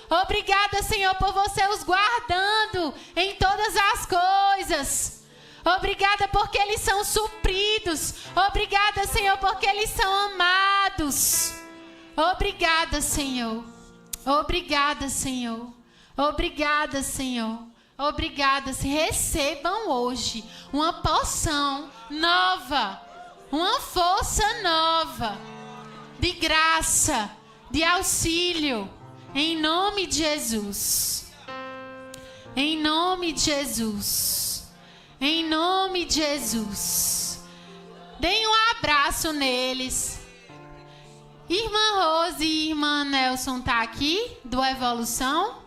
Obrigada, Senhor, por Você os guardando em todas as coisas. Obrigada porque eles são supridos. Obrigada, Senhor, porque eles são amados. Obrigada, Senhor. Obrigada, Senhor. Obrigada, Senhor. Obrigada, Senhor. Recebam hoje uma porção nova, uma força nova, de graça, de auxílio. Em nome de Jesus. Em nome de Jesus. Em nome de Jesus. Deem um abraço neles. Irmã Rose e irmã Nelson tá aqui do Evolução?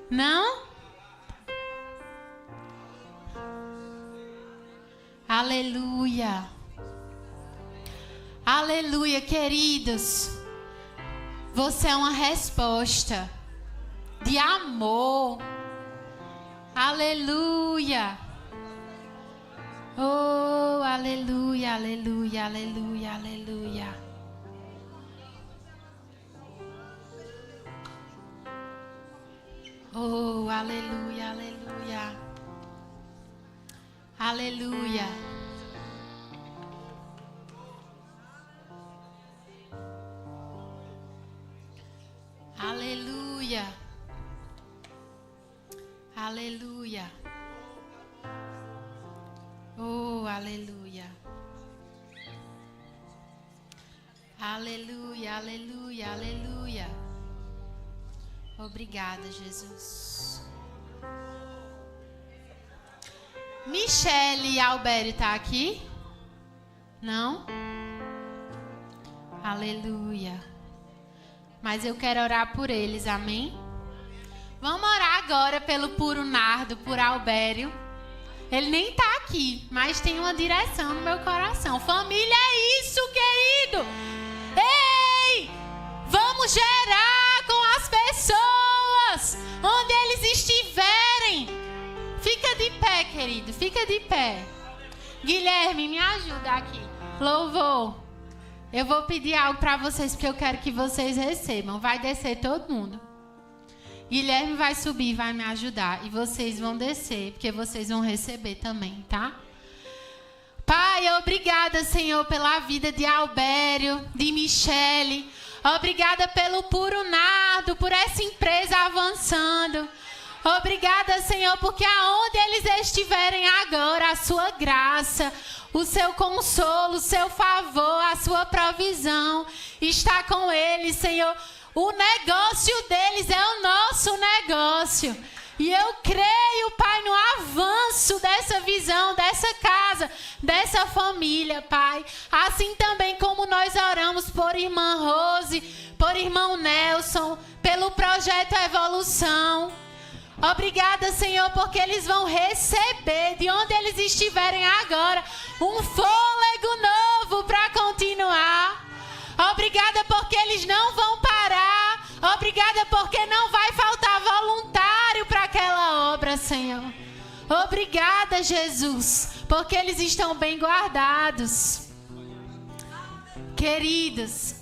Não? Aleluia. Aleluia, queridos. Você é uma resposta de amor. Aleluia. Oh, aleluia, aleluia, aleluia, aleluia. Oh, aleluia, aleluia. Aleluia. Aleluia. Aleluia. Oh, aleluia. Aleluia, aleluia, aleluia. Obrigada, Jesus. Michele e Albério tá aqui? Não? Aleluia. Mas eu quero orar por eles, amém? Vamos orar agora pelo Puro Nardo, por Albério. Ele nem tá aqui, mas tem uma direção no meu coração. Família é isso, querido. Ei! Vamos gerar com as pessoas onde eles estiverem. Fica de pé, querido, fica de pé. Guilherme, me ajuda aqui. Louvor. Eu vou pedir algo para vocês, porque eu quero que vocês recebam. Vai descer todo mundo. Guilherme vai subir e vai me ajudar. E vocês vão descer, porque vocês vão receber também, tá? Pai, obrigada, Senhor, pela vida de Albério, de Michele. Obrigada pelo Puro Nardo, por essa empresa avançando. Obrigada, Senhor, porque aonde eles estiverem agora, a sua graça, o seu consolo, o seu favor, a sua provisão está com eles, Senhor. O negócio deles é o nosso negócio. E eu creio, Pai, no avanço dessa visão, dessa casa, dessa família, Pai. Assim também como nós oramos por irmã Rose, por irmão Nelson, pelo projeto Evolução. Obrigada, Senhor, porque eles vão receber, de onde eles estiverem agora, um fôlego novo para continuar. Obrigada porque eles não vão parar. Obrigada porque não vai faltar voluntário para aquela obra, Senhor. Obrigada, Jesus, porque eles estão bem guardados. Queridos,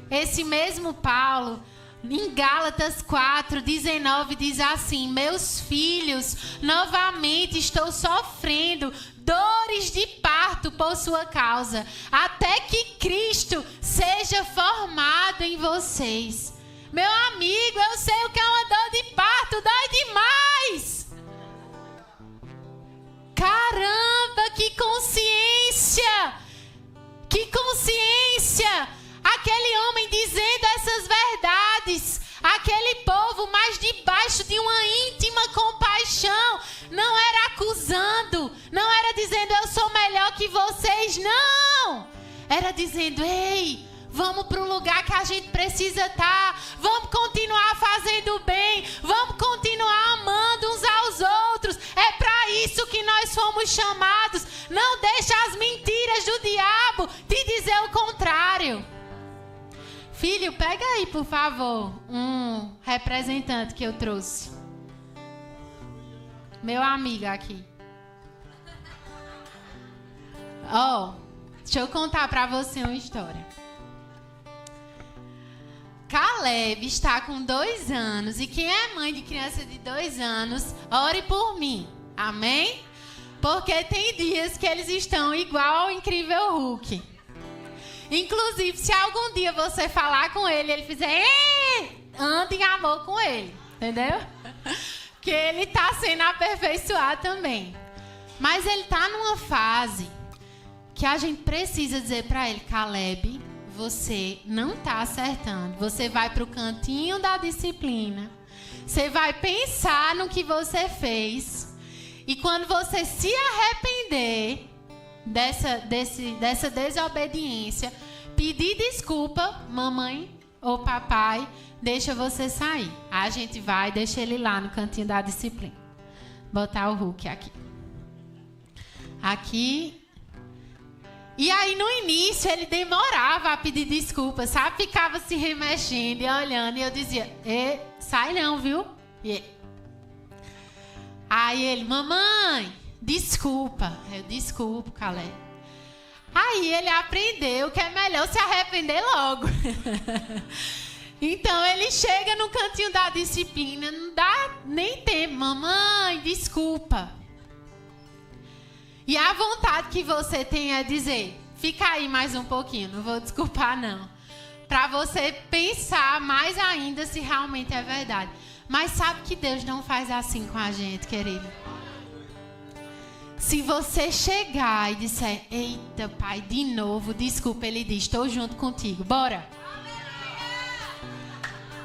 esse mesmo Paulo, em Gálatas 4:19, diz assim: meus filhos, novamente estou sofrendo dores de parto por sua causa, até que Cristo seja formado em vocês. Meu amigo, eu sei o que é uma dor de parto, dói demais. Caramba, que consciência! Que consciência! Aquele homem dizendo essas verdades, aquele povo, mas debaixo de uma íntima compaixão, não era acusando, não era dizendo eu sou melhor que vocês, não! Era dizendo, ei, vamos para o lugar que a gente precisa estar, vamos continuar fazendo bem, vamos continuar amando uns aos outros, é para isso que nós fomos chamados, não deixa as mentiras do diabo te dizer o contrário. Filho, pega aí, por favor, um representante que eu trouxe. Meu amigo aqui. Deixa eu contar para você uma história. Caleb está com 2 anos. E quem é mãe de criança de 2 anos, ore por mim. Amém? Porque tem dias que eles estão igual ao incrível Hulk. Inclusive, se algum dia você falar com ele, ele fizer, ande em amor com ele, entendeu? Que ele está sendo aperfeiçoado também. Mas ele está numa fase que a gente precisa dizer para ele, Caleb, você não está acertando. Você vai para o cantinho da disciplina. Você vai pensar no que você fez. E quando você se arrepender dessa desobediência, pedir desculpa, mamãe ou papai, deixa você sair. A gente vai, deixa ele lá no cantinho da disciplina. Botar o Hulk aqui. Aqui. E aí no início ele demorava a pedir desculpa, sabe? Ficava se remexendo e olhando. E eu dizia, sai não, viu? Aí ele, mamãe, desculpa. Eu desculpo, Caleb. Aí ele aprendeu que é melhor se arrepender logo. Então ele chega no cantinho da disciplina, não dá nem tempo. Mamãe, desculpa. E a vontade que você tem é dizer, fica aí mais um pouquinho, não vou desculpar não. Para você pensar mais ainda se realmente é verdade. Mas sabe que Deus não faz assim com a gente, querido. Se você chegar e disser, eita pai, de novo, desculpa, ele diz, estou junto contigo, bora.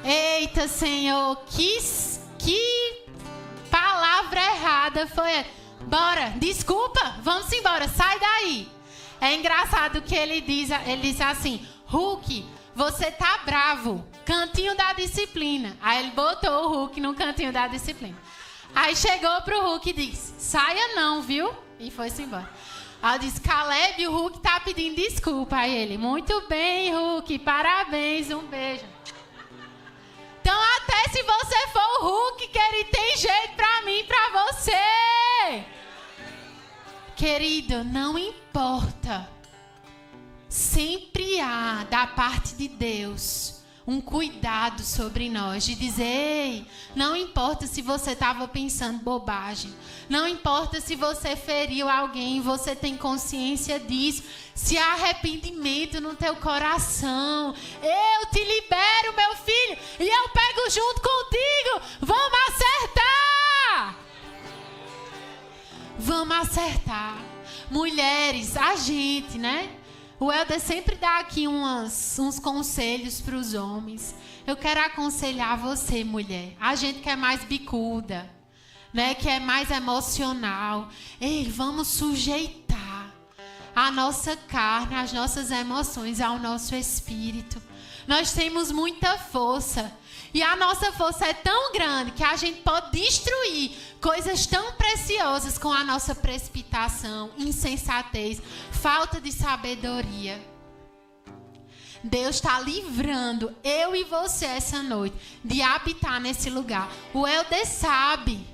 Eita Senhor, que palavra errada foi essa? Bora, desculpa, vamos embora, sai daí. É engraçado que ele diz assim, Hulk, você tá bravo, cantinho da disciplina. Aí ele botou o Hulk no cantinho da disciplina. Aí chegou pro Hulk e disse, saia não, viu? E foi-se embora. Aí eu disse, Caleb, o Hulk tá pedindo desculpa. Aí ele, muito bem, Hulk, parabéns, um beijo. Então até se você for o Hulk, querido, tem jeito pra mim e pra você. Querido, não importa. Sempre há, da parte de Deus, um cuidado sobre nós. De dizer, ei, não importa se você estava pensando bobagem. Não importa se você feriu alguém, você tem consciência disso. Se há arrependimento no teu coração, eu te libero, meu filho, e eu pego junto contigo. Vamos acertar. Vamos acertar. Mulheres, a gente, né? O Helder sempre dá aqui uns conselhos para os homens. Eu quero aconselhar você, mulher. A gente que é mais bicuda. né, que é mais emocional. Ei, vamos sujeitar a nossa carne, as nossas emoções ao nosso espírito. Nós temos muita força. E a nossa força é tão grande que a gente pode destruir coisas tão preciosas com a nossa precipitação, insensatez, falta de sabedoria. Deus está livrando eu e você essa noite de habitar nesse lugar. O Helder sabe.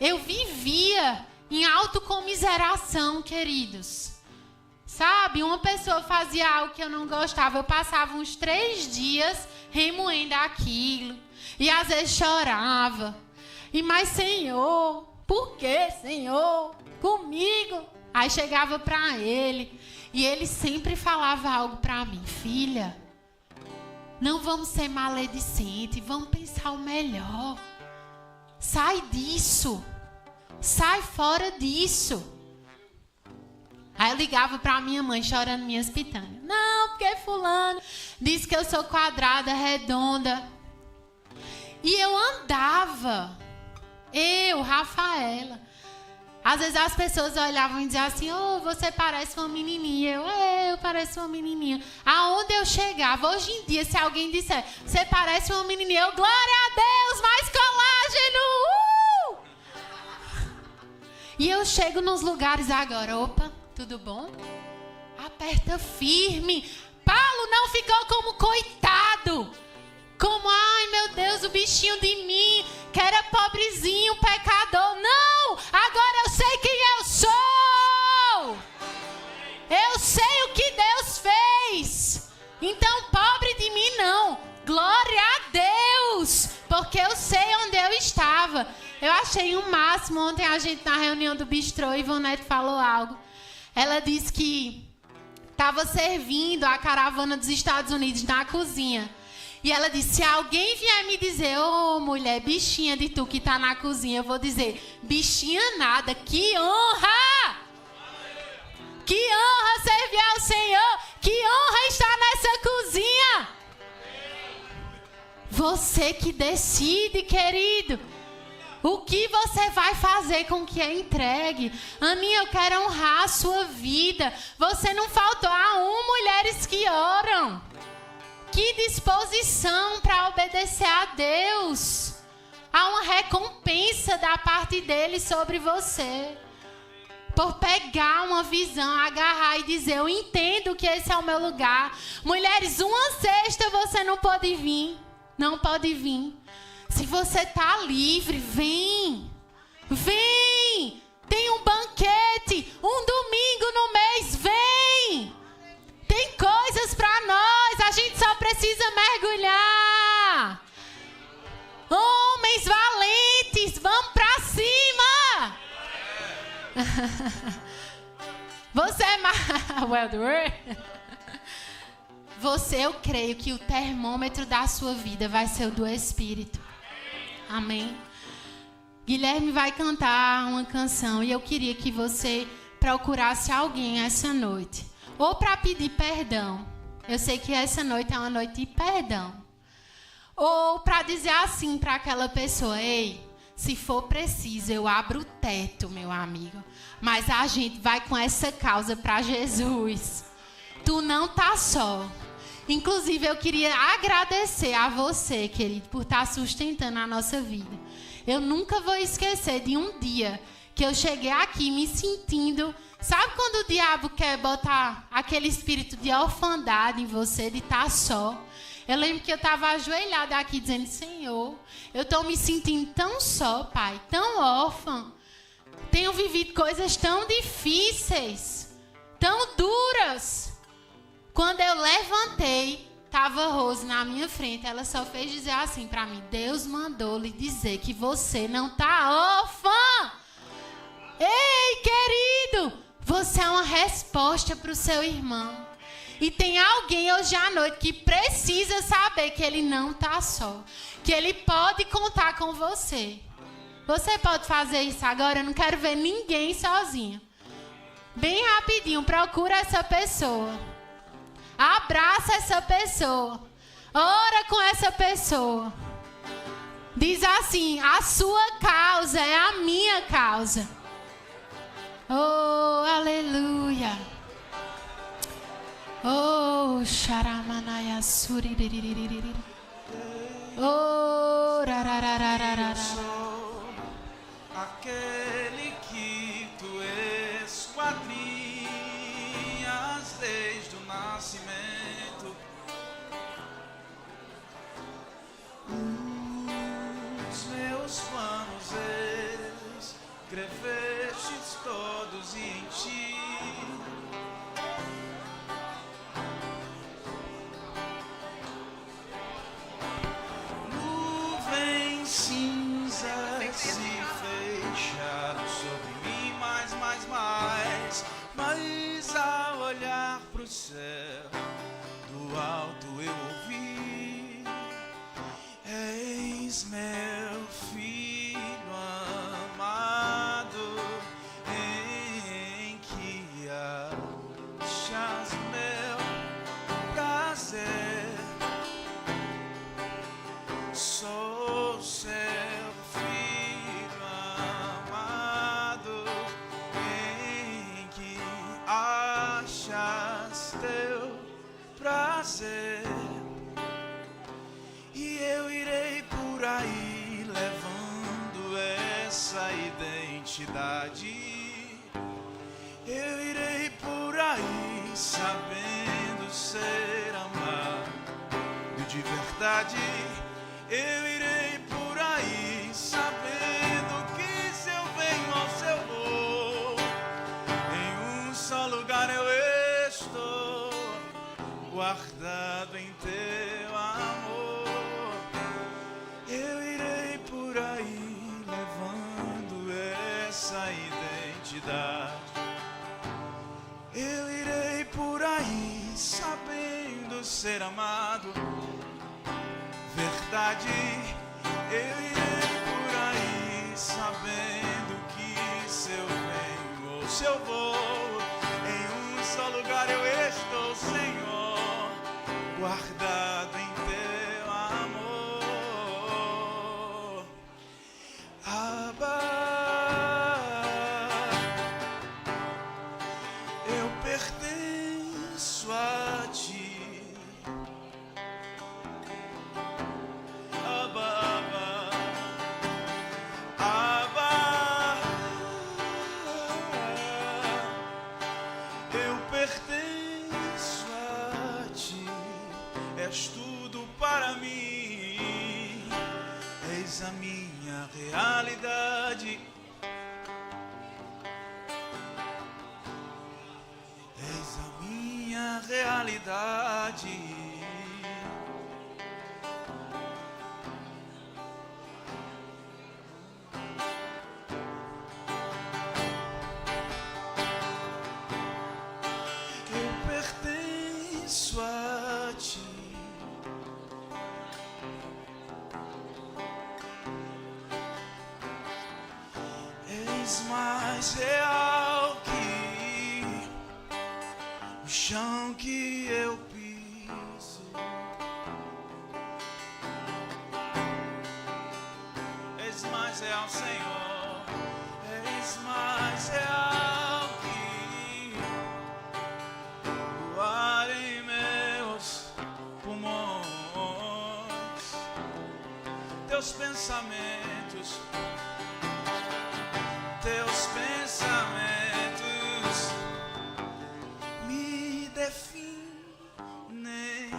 Eu vivia em autocomiseração, queridos. Sabe, uma pessoa fazia algo que eu não gostava. Eu passava uns 3 dias remoendo aquilo. E às vezes chorava. Mas Senhor, por que, Senhor? Comigo. Aí chegava para ele. E ele sempre falava algo para mim. Filha, não vamos ser maledicentes. Vamos pensar o melhor. Sai disso. Sai fora disso. Aí eu ligava para minha mãe chorando minhas pitangas. Não, porque fulano disse que eu sou quadrada, redonda. E eu andava. Eu, Rafaela. Às vezes as pessoas olhavam e diziam assim, oh, você parece uma menininha. Eu pareço uma menininha. Aonde eu chegava, hoje em dia, se alguém disser, você parece uma menininha, eu, glória a Deus, mais colágeno! E eu chego nos lugares agora, opa, tudo bom? Aperta firme. Paulo não ficou como coitado. Como, ai meu Deus, o bichinho de mim, que era pobrezinho, pecador. Não, agora eu sei quem eu sou. Eu sei o que Deus fez. Então, pobre de mim não. Glória a Deus, porque eu sei onde eu estava. Eu achei o máximo. Ontem a gente na reunião do bistrô, Ivonete falou algo. Ela disse que estava servindo a caravana dos Estados Unidos na cozinha. E ela disse, se alguém vier me dizer, ô mulher, bichinha de tu que tá na cozinha, eu vou dizer, bichinha nada, que honra! Que honra servir ao Senhor! Que honra estar nessa cozinha! Você que decide, querido. O que você vai fazer com o que é entregue? Aninha, eu quero honrar a sua vida. Você não faltou a mulheres que oram. Que disposição para obedecer a Deus. Há uma recompensa da parte dele sobre você. Por pegar uma visão, agarrar e dizer, eu entendo que esse é o meu lugar. Mulheres, uma sexta você não pode vir. Não pode vir. Se você está livre, vem. Vem. Tem um banquete, um domingo no mês, vem. Tem coisas para nós, a gente só precisa mergulhar. Homens valentes, vamos para cima. Você é Você, eu creio que o termômetro da sua vida vai ser o do Espírito. Amém. Guilherme vai cantar uma canção e eu queria que você procurasse alguém essa noite. Ou para pedir perdão. Eu sei que essa noite é uma noite de perdão. Ou para dizer assim para aquela pessoa, ei, se for preciso, eu abro o teto, meu amigo. Mas a gente vai com essa causa para Jesus. Tu não tá só. Inclusive, eu queria agradecer a você, querido, por estar sustentando a nossa vida. Eu nunca vou esquecer de um dia que eu cheguei aqui me sentindo... Sabe quando o diabo quer botar aquele espírito de orfandade em você, de estar só? Eu lembro que eu estava ajoelhada aqui dizendo, Senhor, eu estou me sentindo tão só, Pai, tão órfã. Tenho vivido coisas tão difíceis, tão duras. Quando eu levantei, estava Rose na minha frente. Ela só fez dizer assim para mim, Deus mandou lhe dizer que você não está órfã. Ei, querido, você é uma resposta para o seu irmão. E tem alguém hoje à noite que precisa saber que ele não está só. Que ele pode contar com você. Você pode fazer isso agora? Eu não quero ver ninguém sozinho. Bem rapidinho, procura essa pessoa. Abraça essa pessoa. Ora com essa pessoa. Diz assim: a sua causa é a minha causa. Oh, aleluia. Oh, xaramanaya suriririririr. Oh, rararararara. Aquele que tu esquadrinhas desde o nascimento. Os meus planos escrevestes todos em ti. Nuvens cinzas se fecharam sobre mim, mas ao olhar pro céu, do alto eu ouvi: eis meu filho amado, em que achas meu prazer. Sou seu filho amado, em que achas teu prazer. E eu irei por aí levando essa identidade. Eu irei por aí sabendo ser amado de verdade. Eu irei por aí sabendo que se eu venho ou se eu vou, em um só lugar eu estou, guardado em teu amor. Eu irei por aí levando essa identidade. Eu irei por aí sabendo ser amado. Verdade, eu irei por aí sabendo que se eu venho ou se eu vou, em um só lugar eu estou, Senhor, guardado em teu amor. Abba, eu pertenço a ti. Pertenço a ti, és tudo para mim, eis a minha realidade, eis a minha realidade. Pertenço a ti, és mais real que o chão que eu piso, és mais real, Senhor, és mais real. Teus pensamentos me definem.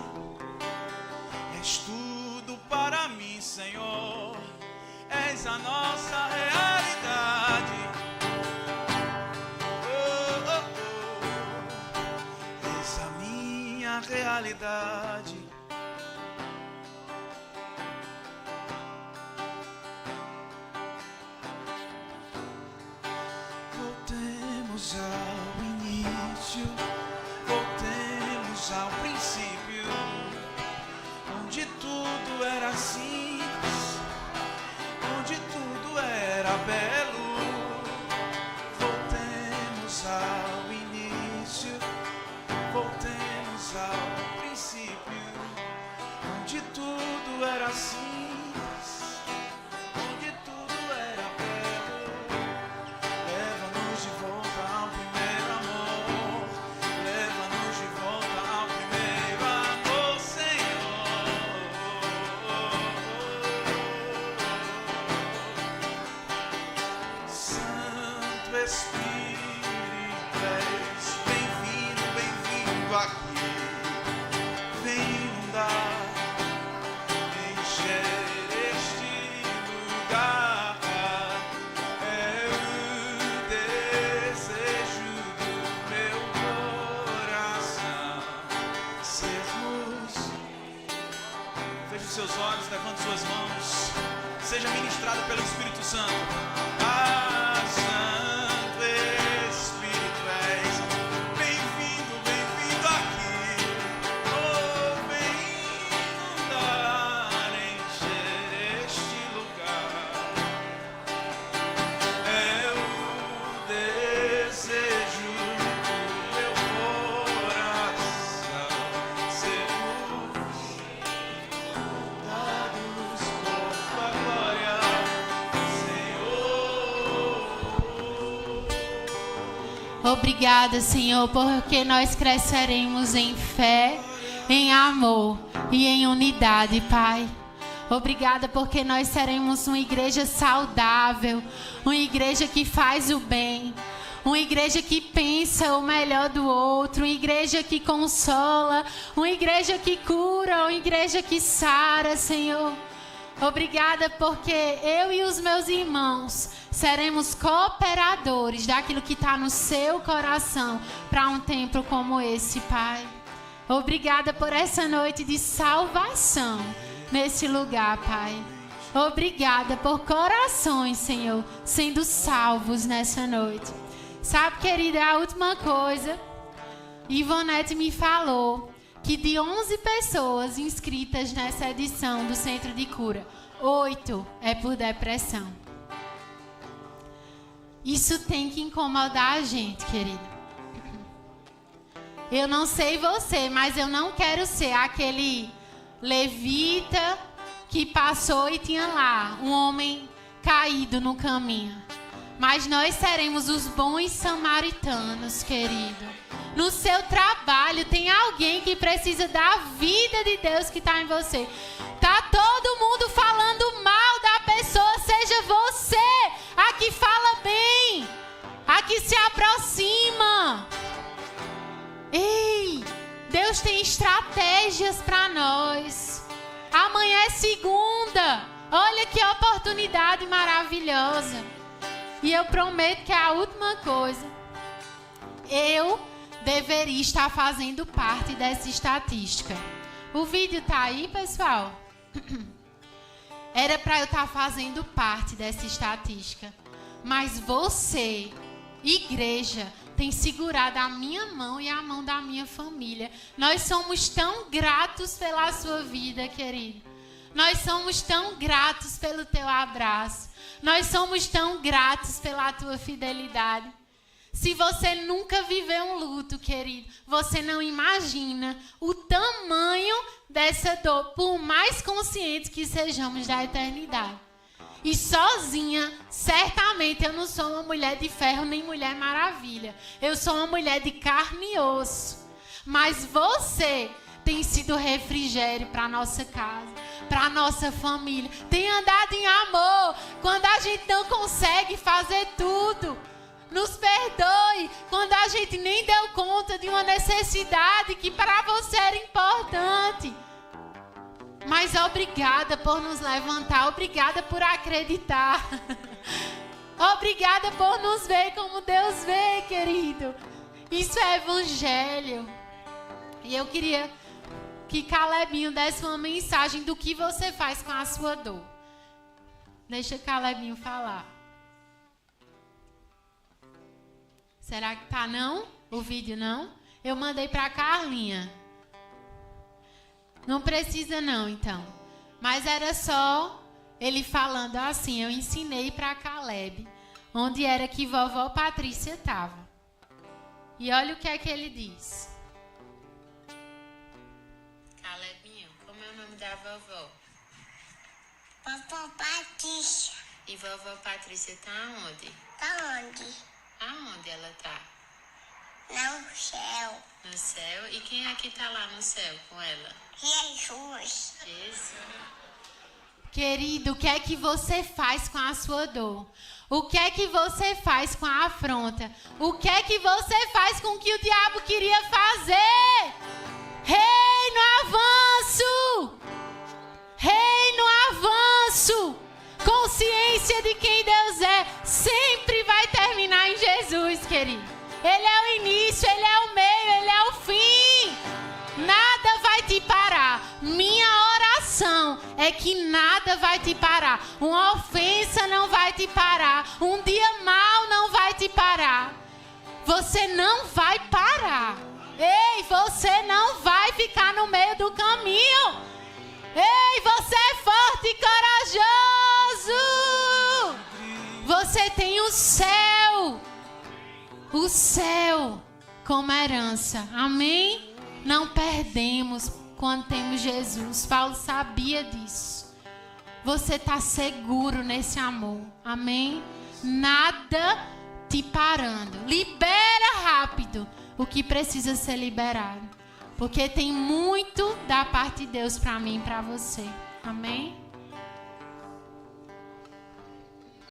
És tudo para mim, Senhor. És a nossa realidade. Oh, oh, oh. És a minha realidade. Voltemos ao início, voltemos ao princípio, onde tudo era simples, onde tudo era belo. Voltemos ao início, voltemos ao princípio, onde tudo era simples, Espírito és bem-vindo, bem-vindo aqui. Vem inundar, encher este lugar. É o desejo do meu coração. Sermos. Feche os seus olhos, levante suas mãos. Seja ministrado pelo Espírito Santo. Santo Espírito és bem-vindo, bem-vindo aqui. Oh, vem inundar, encher este lugar. É o desejo do meu coração. Sermos dados por tua glória, Obrigada, Senhor, porque nós cresceremos em fé, em amor e em unidade, Pai. Obrigada porque nós seremos uma igreja saudável, uma igreja que faz o bem, uma igreja que pensa o melhor do outro, uma igreja que consola, uma igreja que cura, uma igreja que sara, Senhor. Obrigada porque eu e os meus irmãos seremos cooperadores daquilo que está no seu coração para um tempo como esse, Pai. Obrigada por essa noite de salvação nesse lugar, Pai. Obrigada por corações, Senhor, sendo salvos nessa noite. Sabe, querida, a última coisa, Ivonete me falou que de 11 pessoas inscritas nessa edição do Centro de Cura, 8 é por depressão. Isso tem que incomodar a gente, querida. Eu não sei você, mas eu não quero ser aquele levita que passou e tinha lá um homem caído no caminho. Mas nós seremos os bons samaritanos, querido. No seu trabalho tem alguém que precisa da vida de Deus que está em você. Tá todo mundo falando mal da pessoa, seja você a que fala bem, a que se aproxima. Ei, Deus tem estratégias para nós. Amanhã é segunda. Olha que oportunidade maravilhosa. E eu prometo que é a última coisa. Eu deveria estar fazendo parte dessa estatística. O vídeo tá aí, pessoal? Era para eu estar fazendo parte dessa estatística. Mas você, igreja, tem segurado a minha mão e a mão da minha família. Nós somos tão gratos pela sua vida, querido. Nós somos tão gratos pelo teu abraço. Nós somos tão gratos pela tua fidelidade. Se você nunca viveu um luto, querido, você não imagina o tamanho dessa dor, por mais conscientes que sejamos da eternidade. E sozinha, certamente eu não sou uma mulher de ferro nem mulher maravilha. Eu sou uma mulher de carne e osso. Mas você tem sido refrigério para a nossa casa, para a nossa família. Tem andado em amor quando a gente não consegue fazer tudo. Nos perdoe quando a gente nem deu conta de uma necessidade que para você era importante. Mas obrigada por nos levantar, obrigada por acreditar. Obrigada por nos ver como Deus vê, querido. Isso é evangelho. E eu queria que Calebinho desse uma mensagem do que você faz com a sua dor. Deixa Calebinho falar. Será que tá não? O vídeo não? Eu mandei pra Carlinha. Não precisa não, então. Mas era só ele falando assim, eu ensinei pra Caleb onde era que vovó Patrícia estava. E olha o que é que ele diz. Calebinho, como é o nome da vovó? Vovó Patrícia. E vovó Patrícia tá onde? Tá onde? Aonde ela tá? No céu. No céu? E quem é que tá lá no céu com ela? Jesus. Jesus. Querido, o que é que você faz com a sua dor? O que é que você faz com a afronta? O que é que você faz com o que o diabo queria fazer? Rei no avanço! Rei no avanço! Consciência de quem Deus é sempre vai terminar em Jesus, querido. Ele é o início, Ele é o meio, Ele é o fim. Nada vai te parar. Minha oração é que nada vai te parar. Uma ofensa não vai te parar. Um dia mau não vai te parar. Você não vai parar. Ei, você não vai ficar no meio do caminho. Ei, você é forte e corajoso. Você tem o céu como herança. Amém? Não perdemos quando temos Jesus. Paulo sabia disso. Você está seguro nesse amor. Amém? Nada te parando. Libera rápido o que precisa ser liberado. Porque tem muito da parte de Deus para mim e para você. Amém?